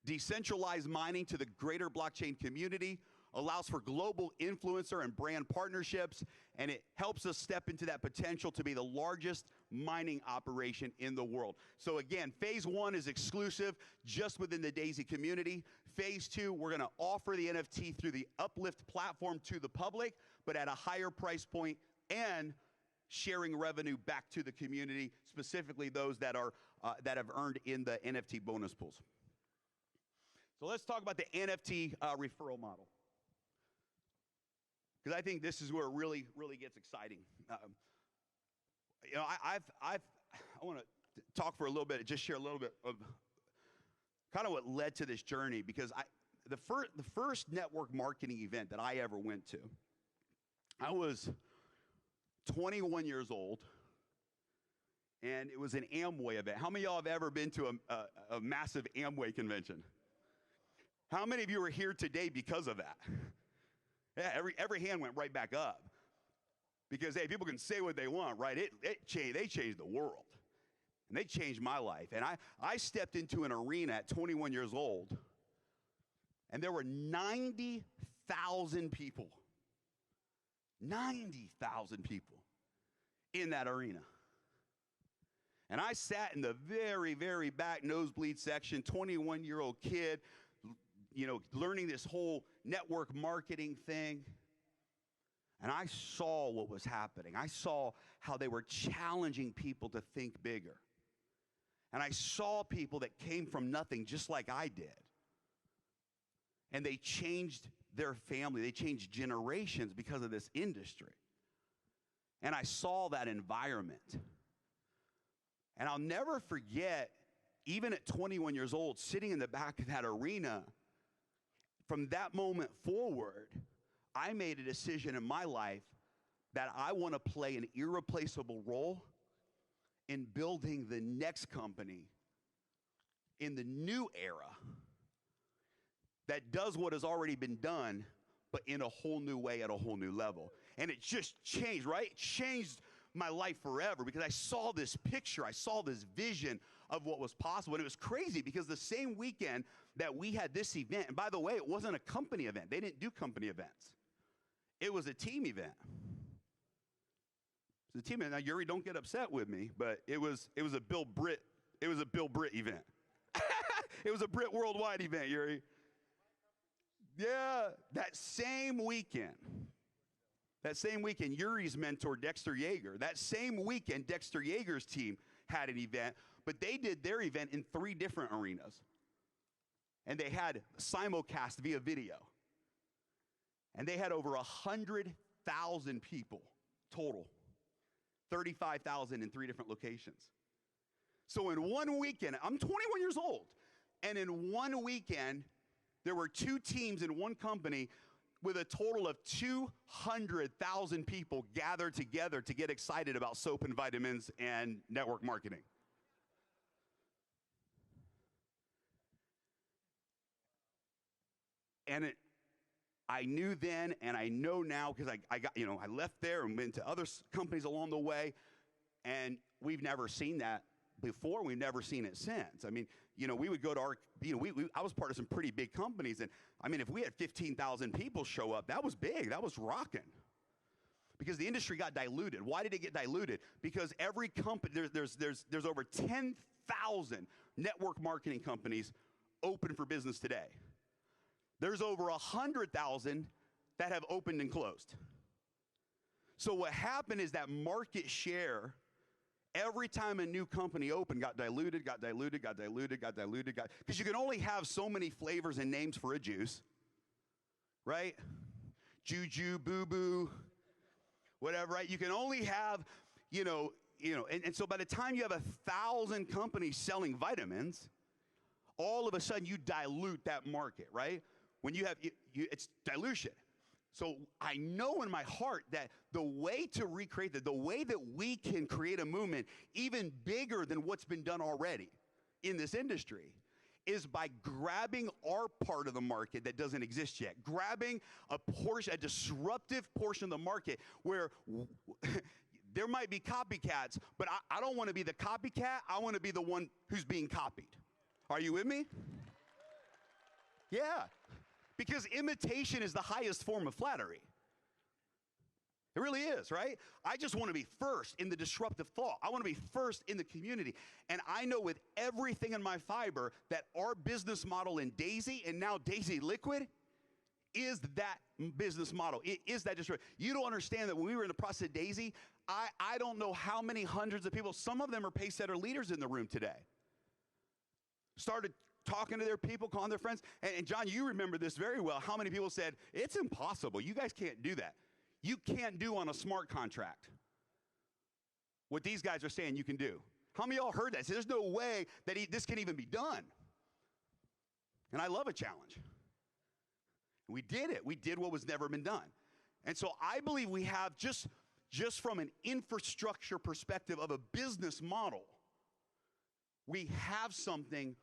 Decentralized mining to the greater blockchain community allows for global influencer and brand partnerships, and it helps us step into that potential to be the largest mining operation in the world. So again, phase 1 is exclusive just within the Daisy community. Phase 2, we're gonna offer the NFT through the Uplift platform to the public, but at a higher price point and sharing revenue back to the community, specifically those that have earned in the NFT bonus pools. So let's talk about the NFT referral model, because I think this is where it really gets exciting. I want to talk for a little bit, just share a little bit of kind of what led to this journey, because the first network marketing event that I ever went to, I was 21 years old, and it was an Amway event. How many of y'all have ever been to a massive Amway convention? How many of you are here today because of that? Yeah, every hand went right back up. Because, hey, people can say what they want, right? They changed the world. And they changed my life. And I stepped into an arena at 21 years old, And there were 90,000 people. 90,000 people in that arena. And I sat in the very, very back nosebleed section, 21-year-old kid, learning this whole network marketing thing. And I saw what was happening. I saw how they were challenging people to think bigger. And I saw people that came from nothing just like I did. And they changed their family. They changed generations because of this industry. And I saw that environment. And I'll never forget, even at 21 years old, sitting in the back of that arena, from that moment forward, I made a decision in my life that I want to play an irreplaceable role in building the next company in the new era that does what has already been done, but in a whole new way at a whole new level. And it just changed, right? It changed my life forever because I saw this picture. I saw this vision of what was possible. And it was crazy because the same weekend that we had this event, and by the way, it wasn't a company event. They didn't do company events. It was a team event. It was a team event. Now, Yuri, don't get upset with me, but it was a Bill Britt event. It was a Brit Worldwide event, Yuri. Yeah, that same weekend, Yuri's mentor, Dexter Yeager, that same weekend, Dexter Yeager's team had an event, but they did their event in 3 different arenas. And they had simulcast via video. And they had over 100,000 people total, 35,000 in 3 different locations. So in one weekend, I'm 21 years old, and in one weekend, there were 2 teams in one company with a total of 200,000 people gathered together to get excited about soap and vitamins and network marketing. And I knew then, and I know now, because I left there and went to other companies along the way, and we've never seen that before. We've never seen it since. I mean, we would go to our, I was part of some pretty big companies, and I mean, if we had 15,000 people show up, that was big. That was rocking. Because the industry got diluted. Why did it get diluted? Because every company, there's over 10,000 network marketing companies open for business today. There's over 100,000 that have opened and closed. So what happened is that market share, every time a new company opened, got diluted, because you can only have so many flavors and names for a juice, right? Juju, Boo Boo, whatever, right? You can only have, and so by the time you have 1,000 companies selling vitamins, all of a sudden you dilute that market, right? When you have, it's dilution. So I know in my heart that the way to recreate that, the way that we can create a movement even bigger than what's been done already in this industry is by grabbing our part of the market that doesn't exist yet, grabbing a portion, a disruptive portion of the market where there might be copycats, but I don't want to be the copycat. I want to be the one who's being copied. Are you with me? Yeah. Because imitation is the highest form of flattery. It really is, right? I just want to be first in the disruptive thought. I want to be first in the community. And I know with everything in my fiber that our business model in Daisy and now Daisy Liquid is that business model. It is that disruptive. You don't understand that when we were in the process of Daisy, I don't know how many hundreds of people, some of them are Pacesetter leaders in the room today, started talking to their people, calling their friends. And John, you remember this very well. How many people said, it's impossible. You guys can't do that. You can't do on a smart contract what these guys are saying you can do. How many of y'all heard that? Say, there's no way that this can even be done. And I love a challenge. We did it. We did what was never been done. And so I believe we have, just from an infrastructure perspective of a business model, we have something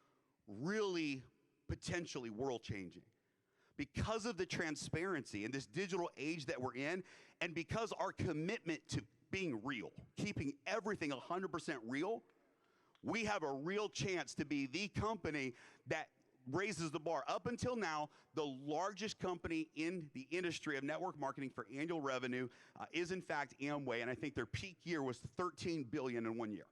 really potentially world-changing because of the transparency in this digital age that we're in, and because our commitment to being real, keeping everything 100% real. We have a real chance to be the company that raises the bar. Up until now, the largest company in the industry of network marketing for annual revenue is in fact Amway, and I think their peak year was $13 billion in 1 year.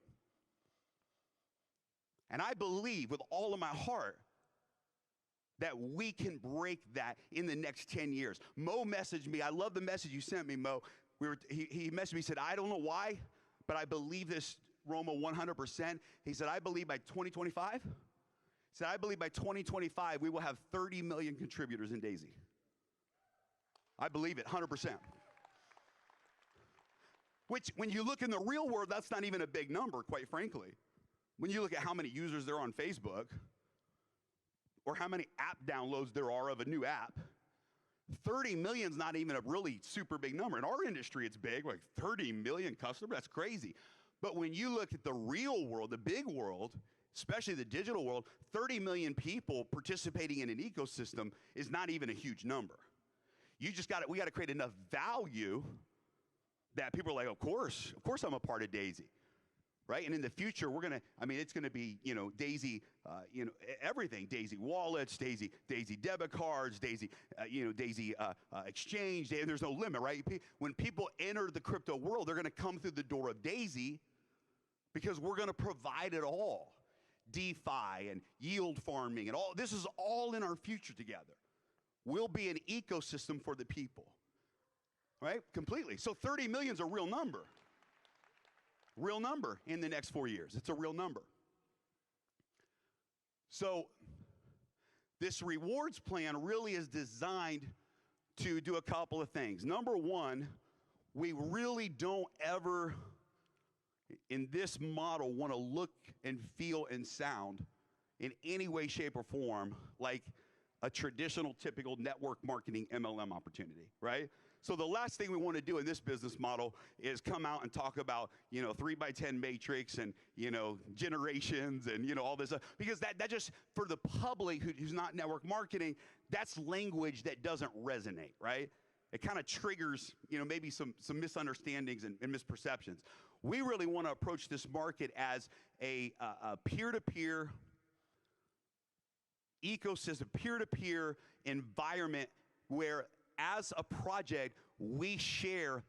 And I believe with all of my heart that we can break that in the next 10 years. Mo messaged me. I love the message you sent me, Mo. He messaged me, he said, I don't know why, but I believe this, Roma, 100%. He said, I believe by 2025, he said, I believe by 2025, we will have 30 million contributors in Daisy. I believe it, 100%. Which, when you look in the real world, that's not even a big number, quite frankly. When you look at how many users there are on Facebook, or how many app downloads there are of a new app, 30 million is not even a really super big number. In our industry, it's big, like 30 million customers, that's crazy. But when you look at the real world, the big world, especially the digital world, 30 million people participating in an ecosystem is not even a huge number. We got to create enough value that people are like, of course I'm a part of Daisy. Right? And in the future, it's going to be, Daisy, everything. Daisy wallets, Daisy debit cards, Daisy exchange. There's no limit, right? When people enter the crypto world, they're going to come through the door of Daisy because we're going to provide it all. DeFi and yield farming and all. This is all in our future together. We'll be an ecosystem for the people. Right? Completely. So 30 million is a real number. Real number in the next 4 years. It's a real number. So this rewards plan really is designed to do a couple of things. Number one, we really don't ever, in this model, want to look and feel and sound in any way, shape, or form like a traditional, typical network marketing MLM opportunity, right? So the last thing we want to do in this business model is come out and talk about, 3x10 matrix and, generations and, all this stuff. Because that just, for the public who's not network marketing, that's language that doesn't resonate, right? It kind of triggers, maybe some misunderstandings and misperceptions. We really want to approach this market as a peer-to-peer ecosystem, peer-to-peer environment where as a project, we share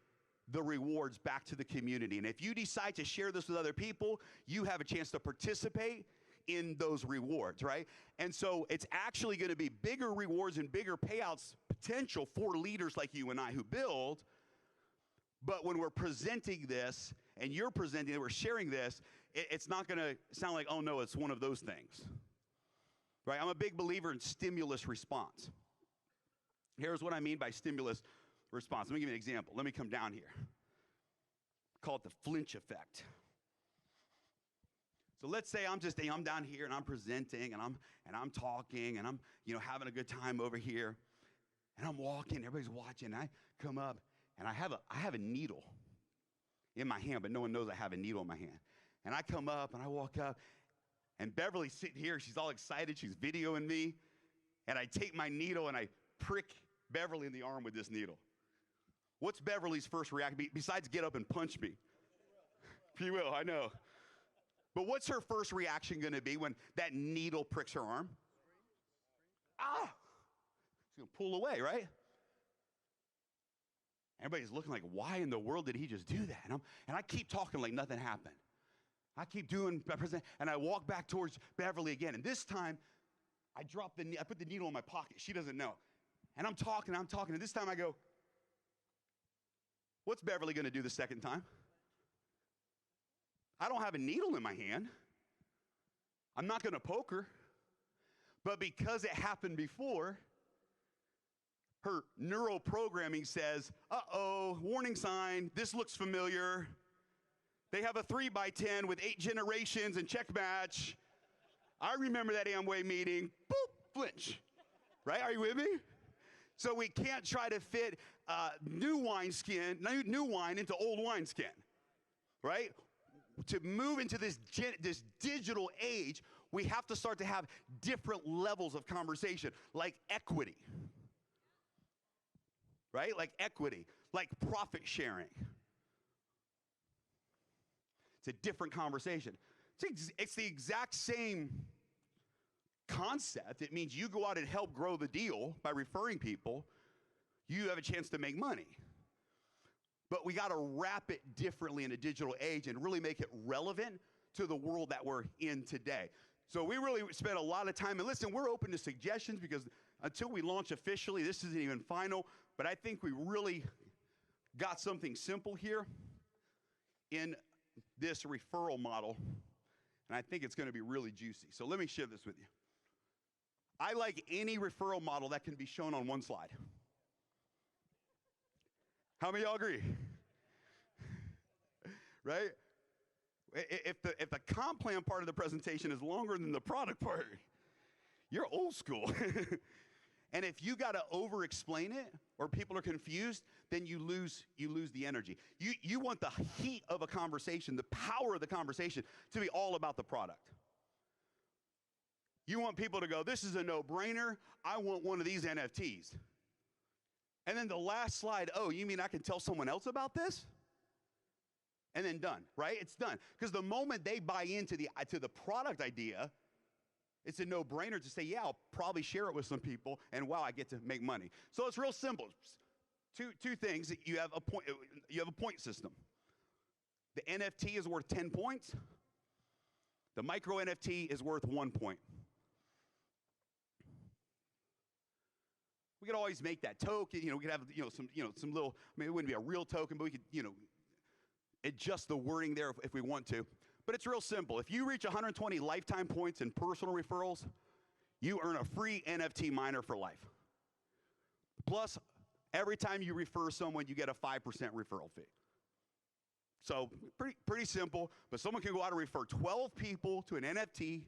the rewards back to the community. And if you decide to share this with other people, you have a chance to participate in those rewards, right? And so it's actually going to be bigger rewards and bigger payouts potential for leaders like you and I who build. But when we're presenting this and you're presenting it, we're sharing this, it's not going to sound like, oh no, it's one of those things, right? I'm a big believer in stimulus response. Here's what I mean by stimulus response. Let me give you an example. Let me come down here. Call it the flinch effect. So let's say I'm down here and I'm presenting and I'm talking and I'm having a good time over here and I'm walking, everybody's watching, and I come up and I have a needle in my hand, but no one knows I have a needle in my hand. And I come up and I walk up and Beverly's sitting here, she's all excited, she's videoing me, and I take my needle and I prick Beverly in the arm with this needle. What's Beverly's first reaction? Besides get up and punch me. She will, I know. But what's her first reaction going to be when that needle pricks her arm? Ah! She's going to pull away, right? Everybody's looking like, why in the world did he just do that? And I keep talking like nothing happened. I keep doing, and I walk back towards Beverly again. And this time, I put the needle in my pocket. She doesn't know. And I'm talking, and this time I go, what's Beverly going to do the second time? I don't have a needle in my hand. I'm not going to poke her. But because it happened before, her neural programming says, uh-oh, warning sign, this looks familiar. They have a 3x10 with 8 generations and check match. I remember that Amway meeting. Boop, flinch. Right? Are you with me? So we can't try to fit new wine into old wineskin. Right? To move into this digital age, we have to start to have different levels of conversation, like equity. Right? Like equity, like profit sharing. It's a different conversation. It's the exact same concept. It means you go out and help grow the deal by referring people. You have a chance to make money. But we got to wrap it differently in a digital age and really make it relevant to the world that we're in today. So we really spent a lot of time, and listen, we're open to suggestions because until we launch officially, this isn't even final, but I think we really got something simple here in this referral model, and I think it's going to be really juicy. So let me share this with you. I like any referral model that can be shown on one slide. How many of y'all agree? Right? If the comp plan part of the presentation is longer than the product part, you're old school. And if you got to over-explain it or people are confused, then you lose the energy. You want the heat of a conversation, the power of the conversation to be all about the product. You want people to go, this is a no-brainer. I want one of these NFTs. And then the last slide, oh, you mean I can tell someone else about this? And then done, right? It's done. Because the moment they buy into the product idea, it's a no-brainer to say, yeah, I'll probably share it with some people, and wow, I get to make money. So it's real simple. Two things. You have a point system. The NFT is worth 10 points. The micro NFT is worth 1 point. We could always make that token. We could have some little. I mean, it wouldn't be a real token, but we could adjust the wording there if we want to. But it's real simple. If you reach 120 lifetime points in personal referrals, you earn a free NFT miner for life. Plus, every time you refer someone, you get a 5% referral fee. So pretty simple. But someone can go out and refer 12 people to an NFT.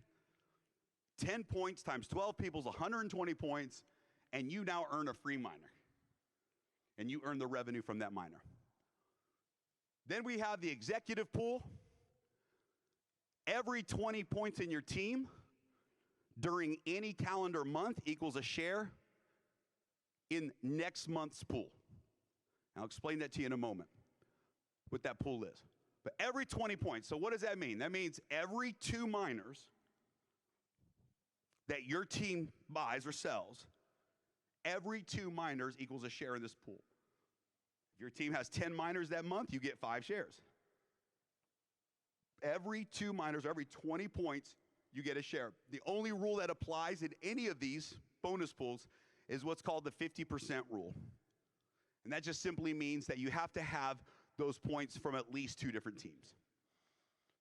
10 points times 12 people is 120 points. And you now earn a free miner. And you earn the revenue from that miner. Then we have the executive pool. Every 20 points in your team during any calendar month equals a share in next month's pool. I'll explain that to you in a moment, what that pool is. But every 20 points, so what does that mean? That means every 2 miners that your team buys or sells, every 2 miners equals a share in this pool. If your team has 10 miners that month, you get 5 shares. Every 2 miners, every 20 points, you get a share. The only rule that applies in any of these bonus pools is what's called the 50% rule. And that just simply means that you have to have those points from at least 2 different teams.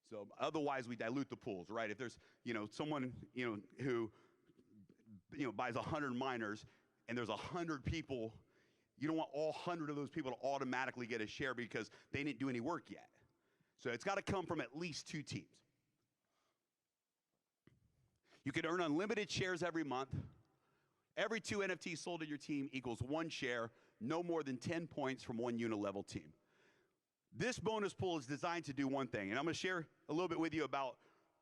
So otherwise, we dilute the pools, right? If there's someone who buys 100 miners, and there's 100 people, you don't want all 100 of those people to automatically get a share because they didn't do any work yet. So it's got to come from at least 2 teams. You can earn unlimited shares every month. Every 2 NFTs sold to your team equals 1 share, no more than 10 points from 1 unit-level team. This bonus pool is designed to do one thing, and I'm going to share a little bit with you about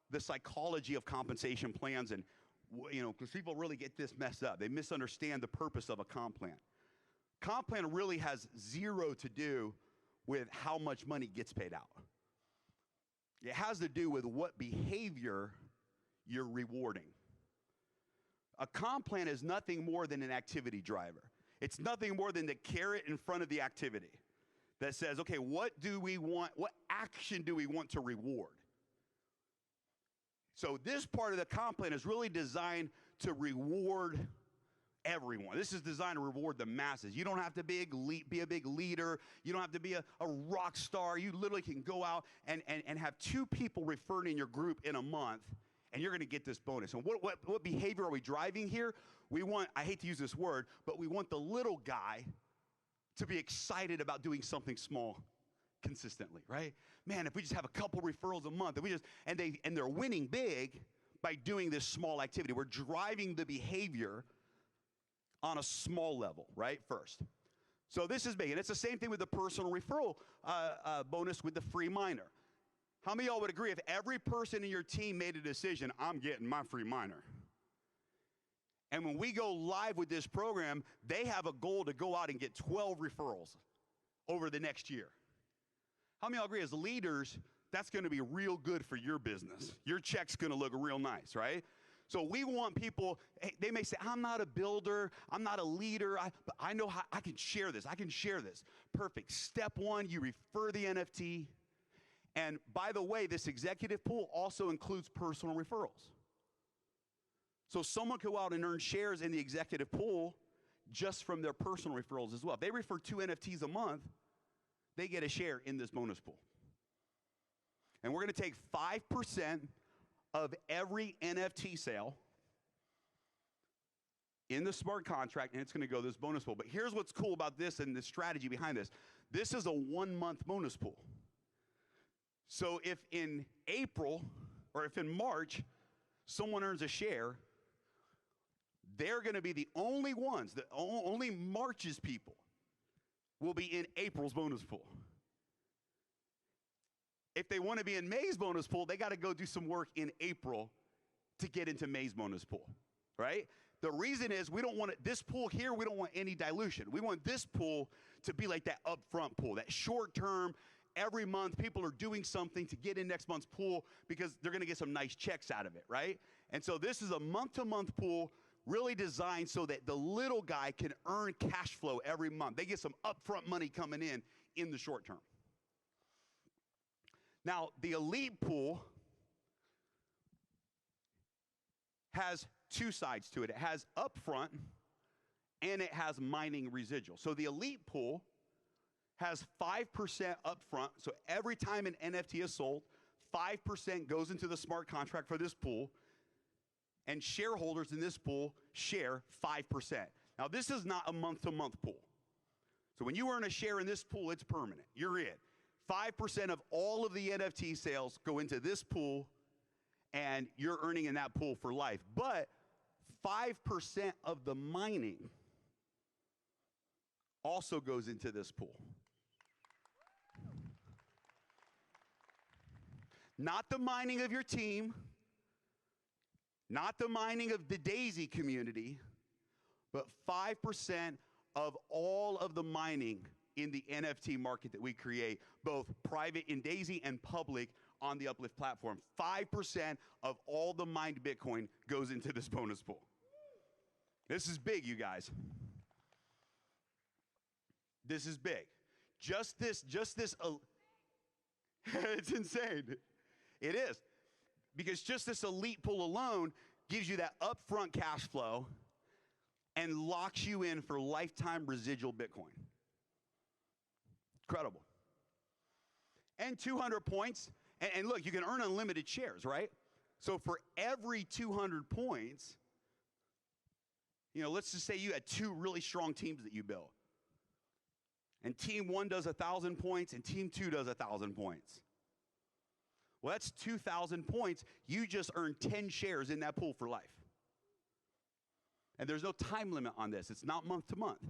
the psychology of compensation plans and because people really get this messed up. They misunderstand the purpose of a comp plan. Comp plan really has 0 to do with how much money gets paid out. It has to do with what behavior you're rewarding. A comp plan is nothing more than an activity driver. It's nothing more than the carrot in front of the activity that says, okay, what do we want? What action do we want to reward? So this part of the comp plan is really designed to reward everyone. This is designed to reward the masses. You don't have to be a big leader. You don't have to be a rock star. You literally can go out and have 2 people referred in your group in a month, and you're going to get this bonus. And what behavior are we driving here? We want, I hate to use this word, but we want the little guy to be excited about doing something small consistently, right? Man, if we just have a couple referrals a month, and they're winning big by doing this small activity. We're driving the behavior on a small level, right, first. So this is big, and it's the same thing with the personal referral bonus with the free miner. How many of y'all would agree if every person in your team made a decision, I'm getting my free miner? And when we go live with this program, they have a goal to go out and get 12 referrals over the next year. How many of y'all agree as leaders, that's going to be real good for your business? Your check's going to look real nice, right? So we want people, they may say, I'm not a builder, I'm not a leader, but I know how I can share this. I can share this. Perfect. Step one, you refer the NFT. And by the way, this executive pool also includes personal referrals. So someone could go out and earn shares in the executive pool just from their personal referrals as well. If they refer 2 NFTs a month, they get a share in this bonus pool. And we're going to take 5% of every NFT sale in the smart contract, and it's going to go to this bonus pool. But here's what's cool about this and the strategy behind this. This is a 1-month bonus pool. So if in April or if in March someone earns a share, they're going to be the only ones, only March's people will be in April's bonus pool. If they want to be in May's bonus pool, they got to go do some work in April to get into May's bonus pool, right? The reason is we don't want this pool here, we don't want any dilution. We want this pool to be like that upfront pool, that short term, every month people are doing something to get in next month's pool because they're going to get some nice checks out of it, right? And so this is a month-to-month pool really designed so that the little guy can earn cash flow every month. They get some upfront money coming in the short term. Now, the elite pool has 2 sides to it. It has upfront and it has mining residual. So the elite pool has 5% upfront. So every time an NFT is sold, 5% goes into the smart contract for this pool, and shareholders in this pool share 5%. Now, this is not a month-to-month pool. So when you earn a share in this pool, it's permanent. You're in. 5% of all of the NFT sales go into this pool, and you're earning in that pool for life. But 5% of the mining also goes into this pool. Not the mining of your team, not the mining of the Daisy community, but 5% of all of the mining in the NFT market that we create, both private in Daisy and public on the Uplift platform. 5% of all the mined Bitcoin goes into this bonus pool. This is big, you guys. This is big. Just this, it's insane. It is. Because just this elite pool alone gives you that upfront cash flow and locks you in for lifetime residual Bitcoin. Incredible. And 200 points. And look, you can earn unlimited shares, right? So for every 200 points, let's just say you had 2 really strong teams that you built. And team 1 does 1,000 points and team 2 does 1,000 points. Well, that's 2,000 points. You just earned 10 shares in that pool for life. And there's no time limit on this. It's not month to month.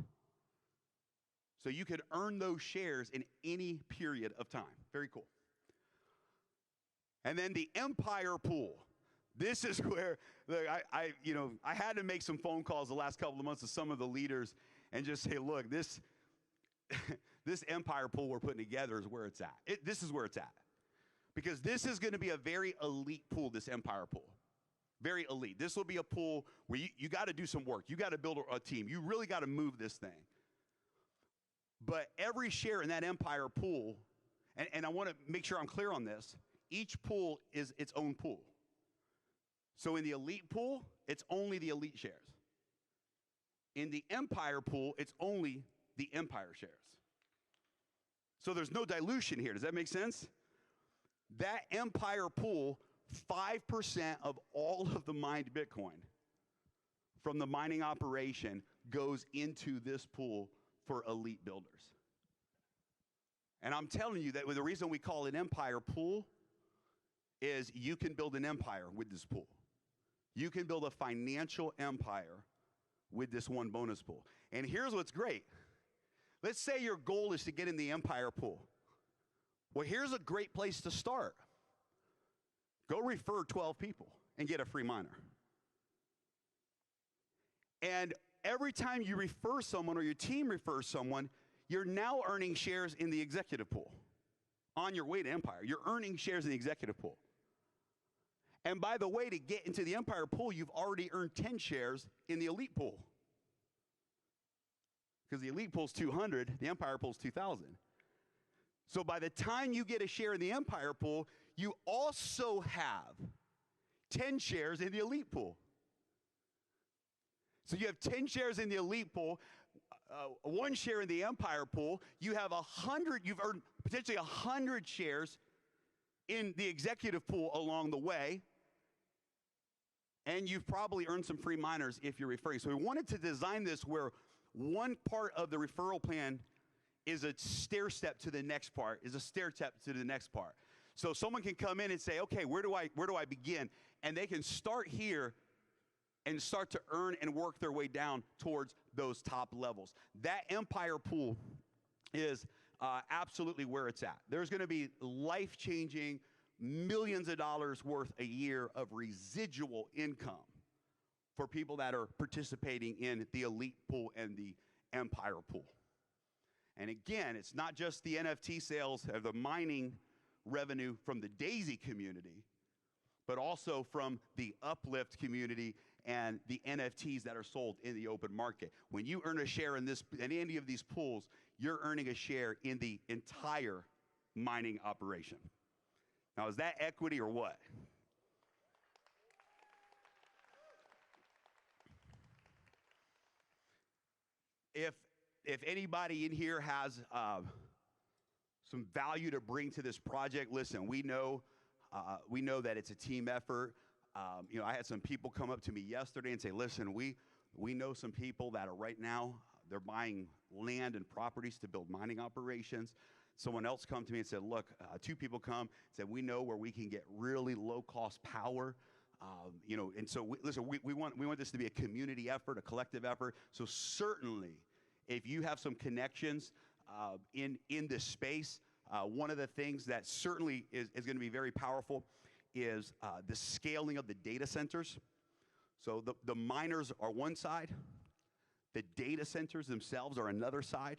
So you could earn those shares in any period of time. Very cool. And then the Empire pool. This is where I had to make some phone calls the last couple of months to some of the leaders and just say, look, this Empire pool we're putting together is where it's at. This is where it's at. Because this is going to be a very elite pool, this Empire pool. Very elite. This will be a pool where you got to do some work. You got to build a team. You really got to move this thing. But every share in that Empire pool, and I want to make sure I'm clear on this, each pool is its own pool. So in the elite pool, it's only the elite shares. In the Empire pool, it's only the Empire shares. So there's no dilution here. Does that make sense? That Empire pool, 5% of all of the mined Bitcoin from the mining operation goes into this pool for elite builders. And I'm telling you that the reason we call it Empire pool is you can build an empire with this pool. You can build a financial empire with this one bonus pool. And here's what's great. Let's say your goal is to get in the Empire pool. Well, here's a great place to start. Go refer 12 people and get a free miner. And every time you refer someone or your team refers someone, you're now earning shares in the executive pool. On your way to Empire, you're earning shares in the executive pool. And by the way, to get into the Empire pool, you've already earned 10 shares in the Elite pool. Because the Elite pool's 200, the Empire pool's 2,000. So by the time you get a share in the Empire pool, you also have 10 shares in the Elite pool. So you have 10 shares in the Elite pool, 1 share in the Empire pool. You have 100, you've earned potentially 100 shares in the executive pool along the way. And you've probably earned some free miners if you're referring. So we wanted to design this where one part of the referral plan is a stair step to the next part, is a stair step to the next part. So someone can come in and say, okay, where do I begin? And they can start here and start to earn and work their way down towards those top levels. That Empire pool is absolutely where it's at. There's going to be life-changing millions of dollars worth a year of residual income for people that are participating in the Elite pool and the Empire pool. And again, it's not just the NFT sales or the mining revenue from the Daisy community, but also from the Uplift community and the NFTs that are sold in the open market. When you earn a share in any of these pools, you're earning a share in the entire mining operation. Now, is that equity or what? If anybody in here has some value to bring to this project, listen, we know that it's a team effort. I had some people come up to me yesterday and say, listen, we know some people that are right now, they're buying land and properties to build mining operations. Someone else come to me and said, look, 2 people come, said, we know where we can get really low-cost power. And so, listen, we want this to be a community effort, a collective effort. So certainly, if you have some connections in this space, one of the things that certainly is going to be very powerful is the scaling of the data centers. So the miners are one side, the data centers themselves are another side.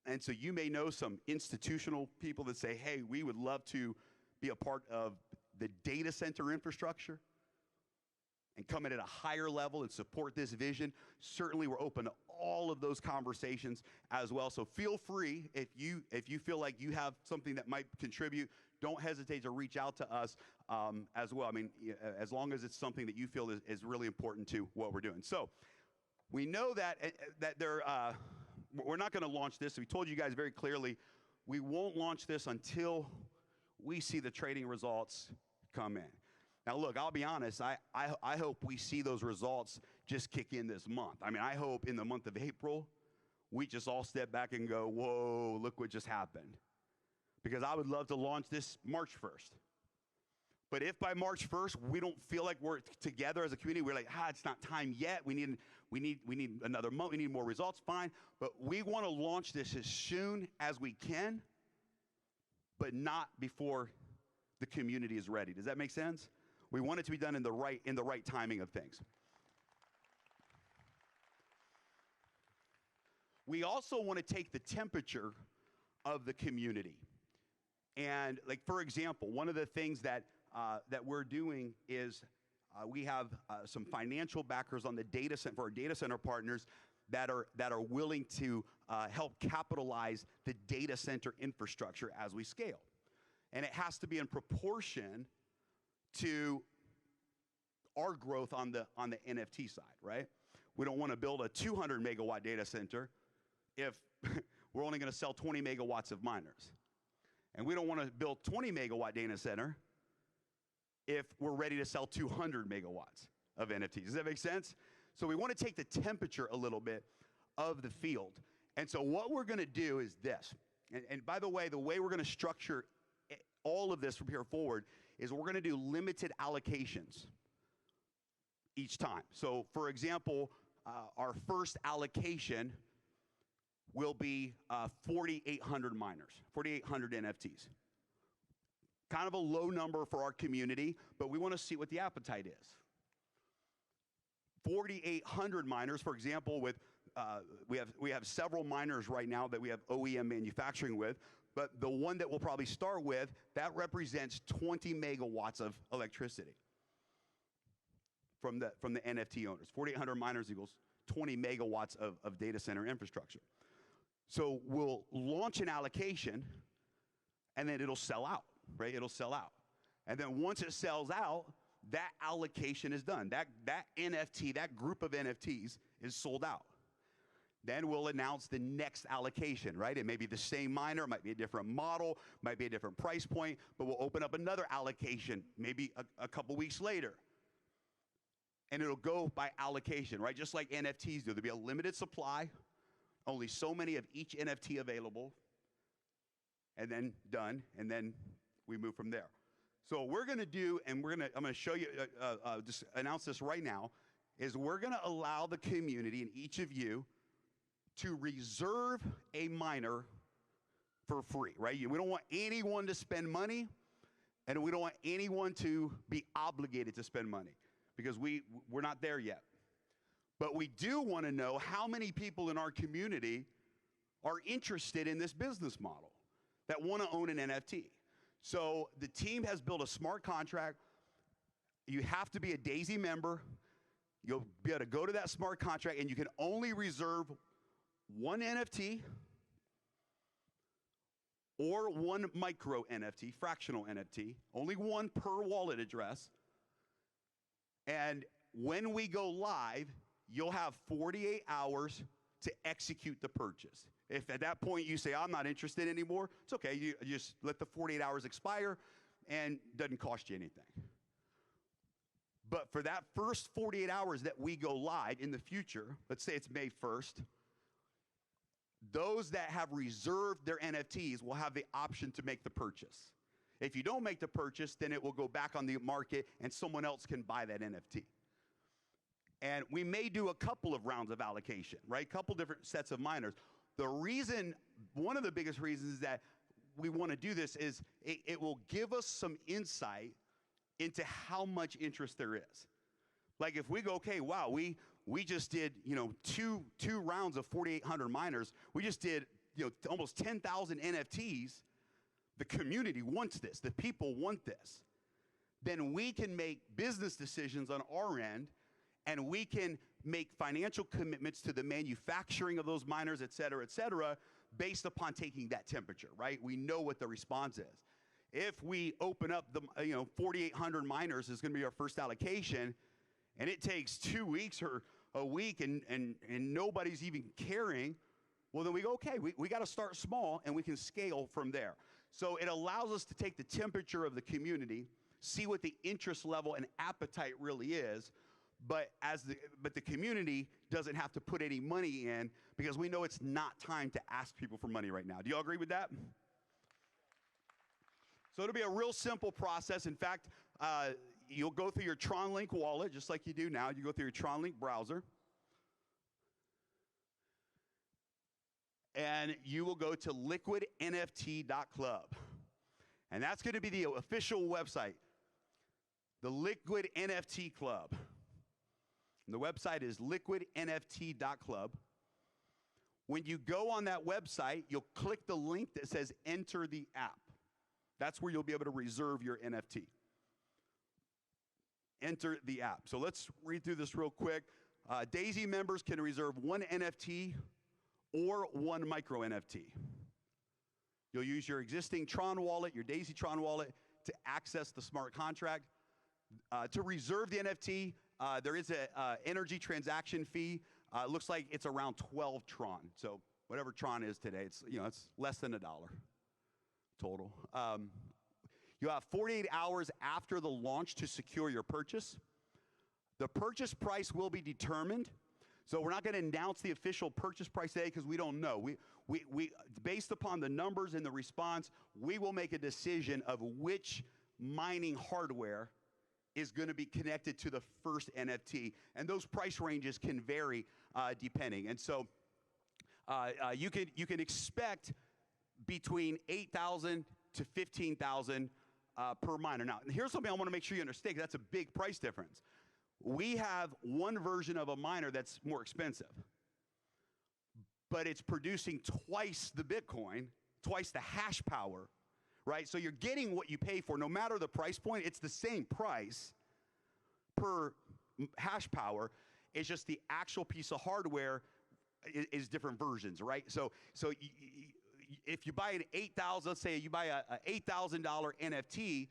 And so you may know some institutional people that say, hey, we would love to be a part of the data center infrastructure and come in at a higher level and support this vision. Certainly we're open to all of those conversations as well. So feel free, if you feel like you have something that might contribute, don't hesitate to reach out to us as well. I mean, as long as it's something that you feel is really important to what we're doing. So we know that we're not going to launch this. We told you guys very clearly, we won't launch this until we see the trading results come in. Now, look, I'll be honest. I hope we see those results just kick in this month. I mean, I hope in the month of April, we just all step back and go, whoa, look what just happened. Because I would love to launch this March 1st. But if by March 1st, we don't feel like we're together as a community, we're like, it's not time yet. We need another month. We need more results. Fine. But we want to launch this as soon as we can, but not before the community is ready. Does that make sense? We want it to be done in the right timing of things. We also want to take the temperature of the community. And like, for example, one of the things that we're doing is we have some financial backers on the data center, for our data center partners that are willing to help capitalize the data center infrastructure as we scale. And it has to be in proportion to our growth on the NFT side, right? We don't want to build a 200 megawatt data center if we're only going to sell 20 megawatts of miners. And we don't want to build 20 megawatt data center if we're ready to sell 200 megawatts of NFTs. Does that make sense? So we want to take the temperature a little bit of the field. And so what we're going to do is this. And by the way we're going to structure all of this from here forward is we're going to do limited allocations each time. So for example, our first allocation will be 4,800 miners, 4,800 NFTs. Kind of a low number for our community, but we want to see what the appetite is. 4,800 miners, for example, with we have several miners right now that we have OEM manufacturing with, but the one that we'll probably start with, that represents 20 megawatts of electricity from the NFT owners. 4,800 miners equals 20 megawatts of data center infrastructure. So we'll launch an allocation, and then it'll sell out, right? It'll sell out. And then once it sells out, that allocation is done. That NFT, that group of NFTs is sold out. Then we'll announce the next allocation, right? It may be the same miner, it might be a different model, might be a different price point, but we'll open up another allocation maybe a couple weeks later. And it'll go by allocation, right? Just like NFTs do. There'll be a limited supply, only so many of each NFT available, and then done, and then we move from there. So what we're going to do, and I'm going to show you, just announce this right now, is we're going to allow the community and each of you to reserve a miner for free, right? We don't want anyone to spend money, and we don't want anyone to be obligated to spend money, because we're not there yet. But we do want to know how many people in our community are interested in this business model, that want to own an NFT. So the team has built a smart contract. You have to be a Daisy member. You'll be able to go to that smart contract, and you can only reserve one NFT or one micro NFT, fractional NFT, only one per wallet address. And when we go live, you'll have 48 hours to execute the purchase. If at that point you say, I'm not interested anymore, it's okay. You just let the 48 hours expire, and it doesn't cost you anything. But for that first 48 hours that we go live in the future, let's say it's May 1st, those that have reserved their NFTs will have the option to make the purchase. If you don't make the purchase, then it will go back on the market, and someone else can buy that NFT. And we may do a couple of rounds of allocation, right? A couple different sets of miners. The reason, one of the biggest reasons is that we want to do this is it will give us some insight into how much interest there is. Like if we go, okay, wow, we just did, two rounds of 4,800 miners. We just did, almost 10,000 NFTs. The community wants this. The people want this. Then we can make business decisions on our end, and we can make financial commitments to the manufacturing of those miners, et cetera, based upon taking that temperature, right? We know what the response is. If we open up the 4,800 miners is going to be our first allocation, and it takes 2 weeks or a week and nobody's even caring, well, then we go, okay, we got to start small, and we can scale from there. So it allows us to take the temperature of the community, see what the interest level and appetite really is, but the community doesn't have to put any money in, because we know it's not time to ask people for money right now. Do you all agree with that? So it'll be a real simple process. In fact, you'll go through your TronLink wallet, just like you do now. You go through your TronLink browser, and you will go to liquidnft.club. And that's going to be the official website, the Liquid NFT Club. And the website is liquidnft.club. When you go on that website, you'll click the link that says enter the app. That's where you'll be able to reserve your NFT. Enter the app. So let's read through this real quick. Daisy members can reserve one NFT or one micro NFT. You'll use your existing Tron wallet, your Daisy Tron wallet, to access the smart contract. To reserve the NFT, there is an energy transaction fee. It looks like it's around 12 Tron. So whatever Tron is today, it's less than $1 total. You have 48 hours after the launch to secure your purchase. The purchase price will be determined. So we're not going to announce the official purchase price today, because we don't know. We based upon the numbers and the response, we will make a decision of which mining hardware is going to be connected to the first NFT. And those price ranges can vary depending. And so you can expect between 8,000 to 15,000 per miner. Now, here's something I want to make sure you understand, 'cause that's a big price difference. We have one version of a miner that's more expensive, but it's producing twice the Bitcoin, twice the hash power, right? So you're getting what you pay for. No matter the price point, it's the same price per hash power. It's just the actual piece of hardware is different versions, right? So if you buy an 8,000, let's say you buy a $8,000 NFT,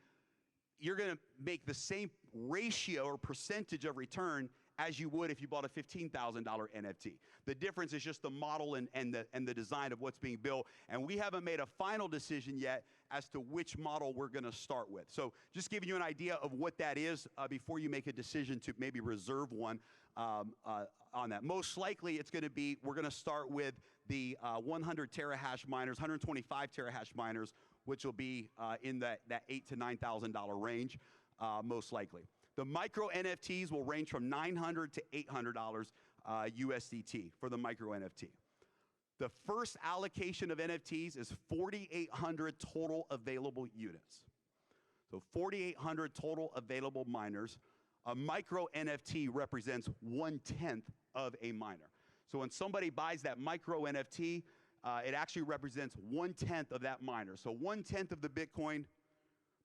you're going to make the same ratio or percentage of return as you would if you bought a $15,000 NFT. The difference is just the model and the design of what's being built. And we haven't made a final decision yet as to which model we're going to start with. So just giving you an idea of what that is before you make a decision to maybe reserve one on that. Most likely it's going to be, we're going to start with the 100 terahash miners, 125 terahash miners, which will be in that $8,000 to $9,000 range, most likely. The micro NFTs will range from $900 to $800 USDT for the micro NFT. The first allocation of NFTs is 4,800 total available units. So 4,800 total available miners. A micro NFT represents 1/10 of a miner. So when somebody buys that micro NFT, it actually represents 1/10 of that miner. So 1/10 of the Bitcoin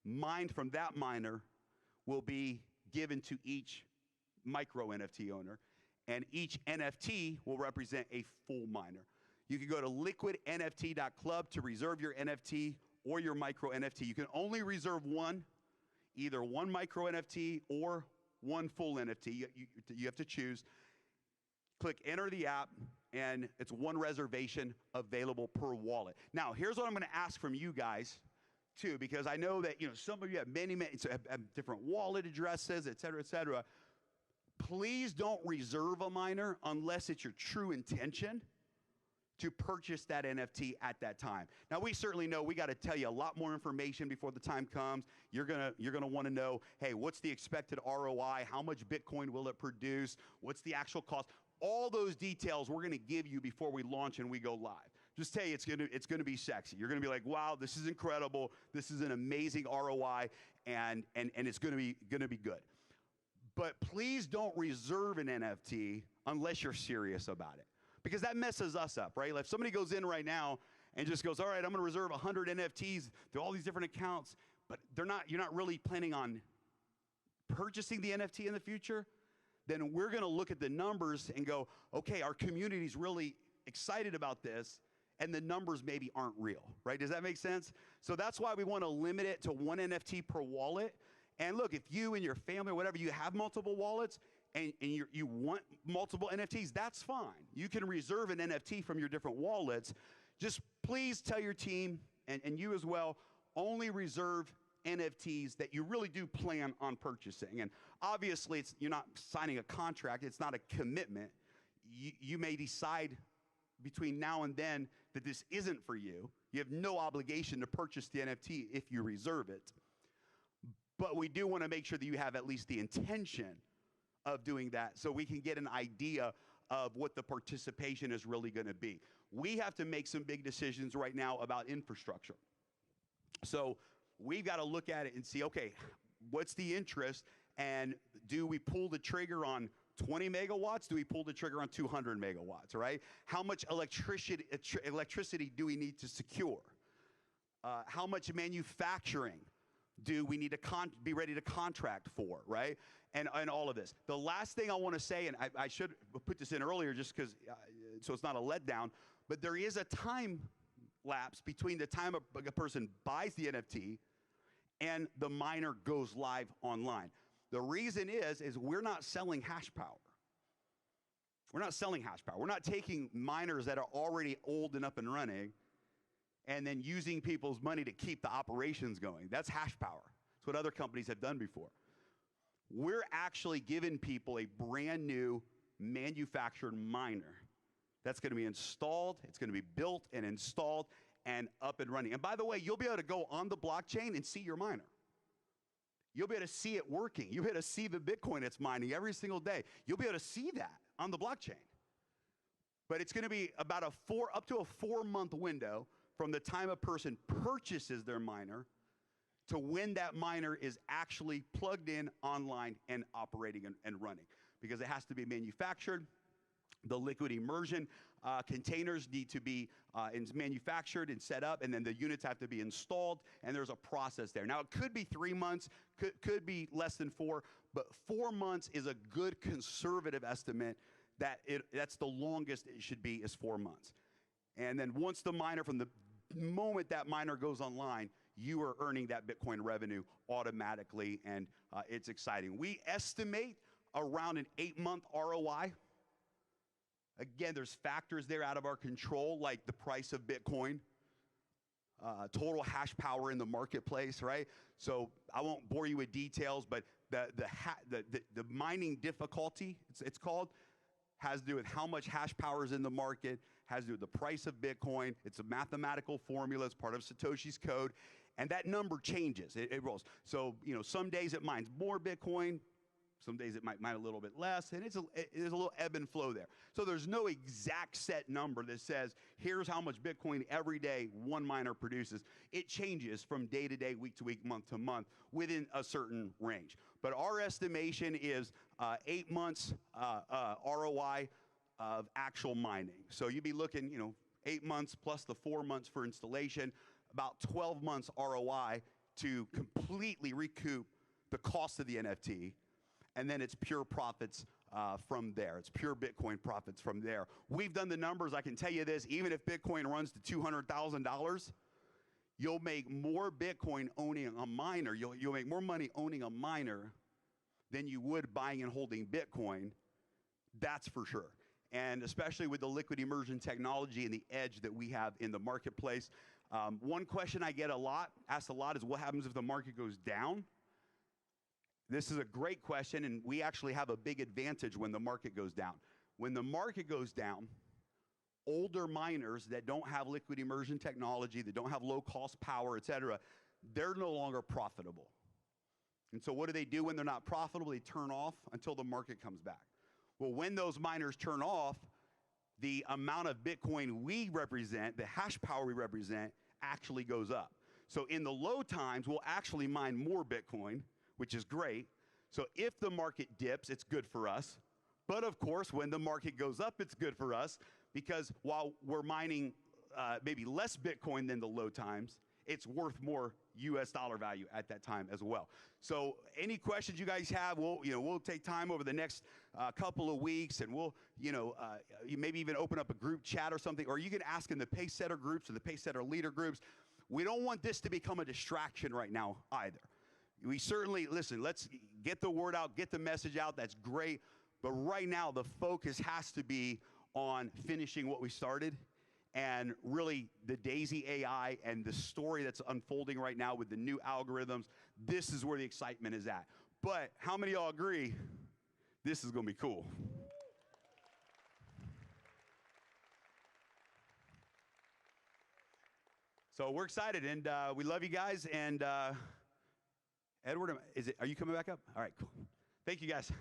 mined from that miner will be given to each micro NFT owner, and each NFT will represent a full miner. You can go to liquidnft.club to reserve your NFT or your micro NFT. You can only reserve one, either one micro NFT or one full NFT. You have to choose. Click enter the app, and it's one reservation available per wallet. Now, here's what I'm going to ask from you guys too, because I know that some of you have many have different wallet addresses, et cetera, et cetera. Please don't reserve a miner unless it's your true intention to purchase that NFT at that time. Now, we certainly know we got to tell you a lot more information before the time comes. You're gonna want to know, hey, what's the expected ROI? How much Bitcoin will it produce? What's the actual cost? All those details we're going to give you before we launch and we go live. Just tell you, it's gonna be sexy. You're gonna be like, wow, this is incredible. This is an amazing ROI, and it's gonna be good. But please don't reserve an NFT unless you're serious about it, because that messes us up, right? Like if somebody goes in right now and just goes, all right, I'm gonna reserve 100 NFTs to all these different accounts, but you're not really planning on purchasing the NFT in the future, then we're gonna look at the numbers and go, okay, our community's really excited about this, and the numbers maybe aren't real, right? Does that make sense? So that's why we want to limit it to one NFT per wallet. And look, if you and your family or whatever, you have multiple wallets and you want multiple NFTs, that's fine. You can reserve an NFT from your different wallets. Just please tell your team, and you as well, only reserve NFTs that you really do plan on purchasing. And obviously, you're not signing a contract. It's not a commitment. You may decide between now and then that this isn't for you. You have no obligation to purchase the NFT if you reserve it. But we do want to make sure that you have at least the intention of doing that so we can get an idea of what the participation is really going to be. We have to make some big decisions right now about infrastructure. So we've got to look at it and see, okay, what's the interest, and do we pull the trigger on 20 megawatts? Do we pull the trigger on 200 megawatts, right? How much electricity do we need to secure? How much manufacturing do we need to be ready to contract for, right? And all of this. The last thing I want to say, and I should put this in earlier just because, so it's not a letdown, but there is a time lapse between the time a person buys the NFT and the miner goes live online. The reason is we're not selling hash power. We're not selling hash power. We're not taking miners that are already old and up and running and then using people's money to keep the operations going. That's hash power. That's what other companies have done before. We're actually giving people a brand new manufactured miner that's going to be installed. It's going to be built and installed and up and running. And by the way, you'll be able to go on the blockchain and see your miner. You'll be able to see it working. You'll be able to see the Bitcoin it's mining every single day. You'll be able to see that on the blockchain. But it's going to be about up to a 4-month window from the time a person purchases their miner to when that miner is actually plugged in online and operating and running, because it has to be manufactured. The liquid immersion containers need to be manufactured and set up, and then the units have to be installed, and there's a process there. Now, it could be 3 months, could be less than 4, but 4 months is a good conservative estimate that's the longest it should be is 4 months. And then once the miner, from the moment that miner goes online, you are earning that Bitcoin revenue automatically, and it's exciting. We estimate around an 8-month ROI. Again, there's factors there out of our control, like the price of Bitcoin, total hash power in the marketplace, right? So I won't bore you with details, but the mining difficulty, it's called, has to do with how much hash power is in the market, has to do with the price of Bitcoin. It's a mathematical formula. It's part of Satoshi's code. And that number changes. It rolls. So, some days it mines more Bitcoin. Some days it might mine a little bit less. And there's a little ebb and flow there. So there's no exact set number that says, here's how much Bitcoin every day one miner produces. It changes from day to day, week to week, month to month within a certain range. But our estimation is 8 months ROI of actual mining. So you'd be looking, 8 months plus the 4 months for installation, about 12 months ROI to completely recoup the cost of the NFT. And then it's pure profits from there. It's pure Bitcoin profits from there. We've done the numbers. I can tell you this, even if Bitcoin runs to $200,000, you'll make more Bitcoin owning a miner. You'll make more money owning a miner than you would buying and holding Bitcoin. That's for sure. And especially with the liquid immersion technology and the edge that we have in the marketplace. One question I get asked a lot is, what happens if the market goes down? This is a great question, and we actually have a big advantage when the market goes down. When the market goes down, older miners that don't have liquid immersion technology, that don't have low-cost power, et cetera, they're no longer profitable. And so what do they do when they're not profitable? They turn off until the market comes back. Well, when those miners turn off, the amount of Bitcoin we represent, the hash power we represent, actually goes up. So in the low times, we'll actually mine more Bitcoin, which is great. So if the market dips, it's good for us. But of course, when the market goes up, it's good for us, because while we're mining maybe less Bitcoin than the low times, it's worth more US dollar value at that time as well. So any questions you guys have, we'll take time over the next couple of weeks, and we'll, you maybe even open up a group chat or something, or you can ask in the Pacesetter groups or the Pacesetter leader groups. We don't want this to become a distraction right now either. We certainly, listen, let's get the word out, get the message out. That's great. But right now, the focus has to be on finishing what we started, and really the Daisy AI and the story that's unfolding right now with the new algorithms. This is where the excitement is at. But how many of y'all agree this is going to be cool? So we're excited, and we love you guys. And Edward, are you coming back up? All right, cool. Thank you, guys.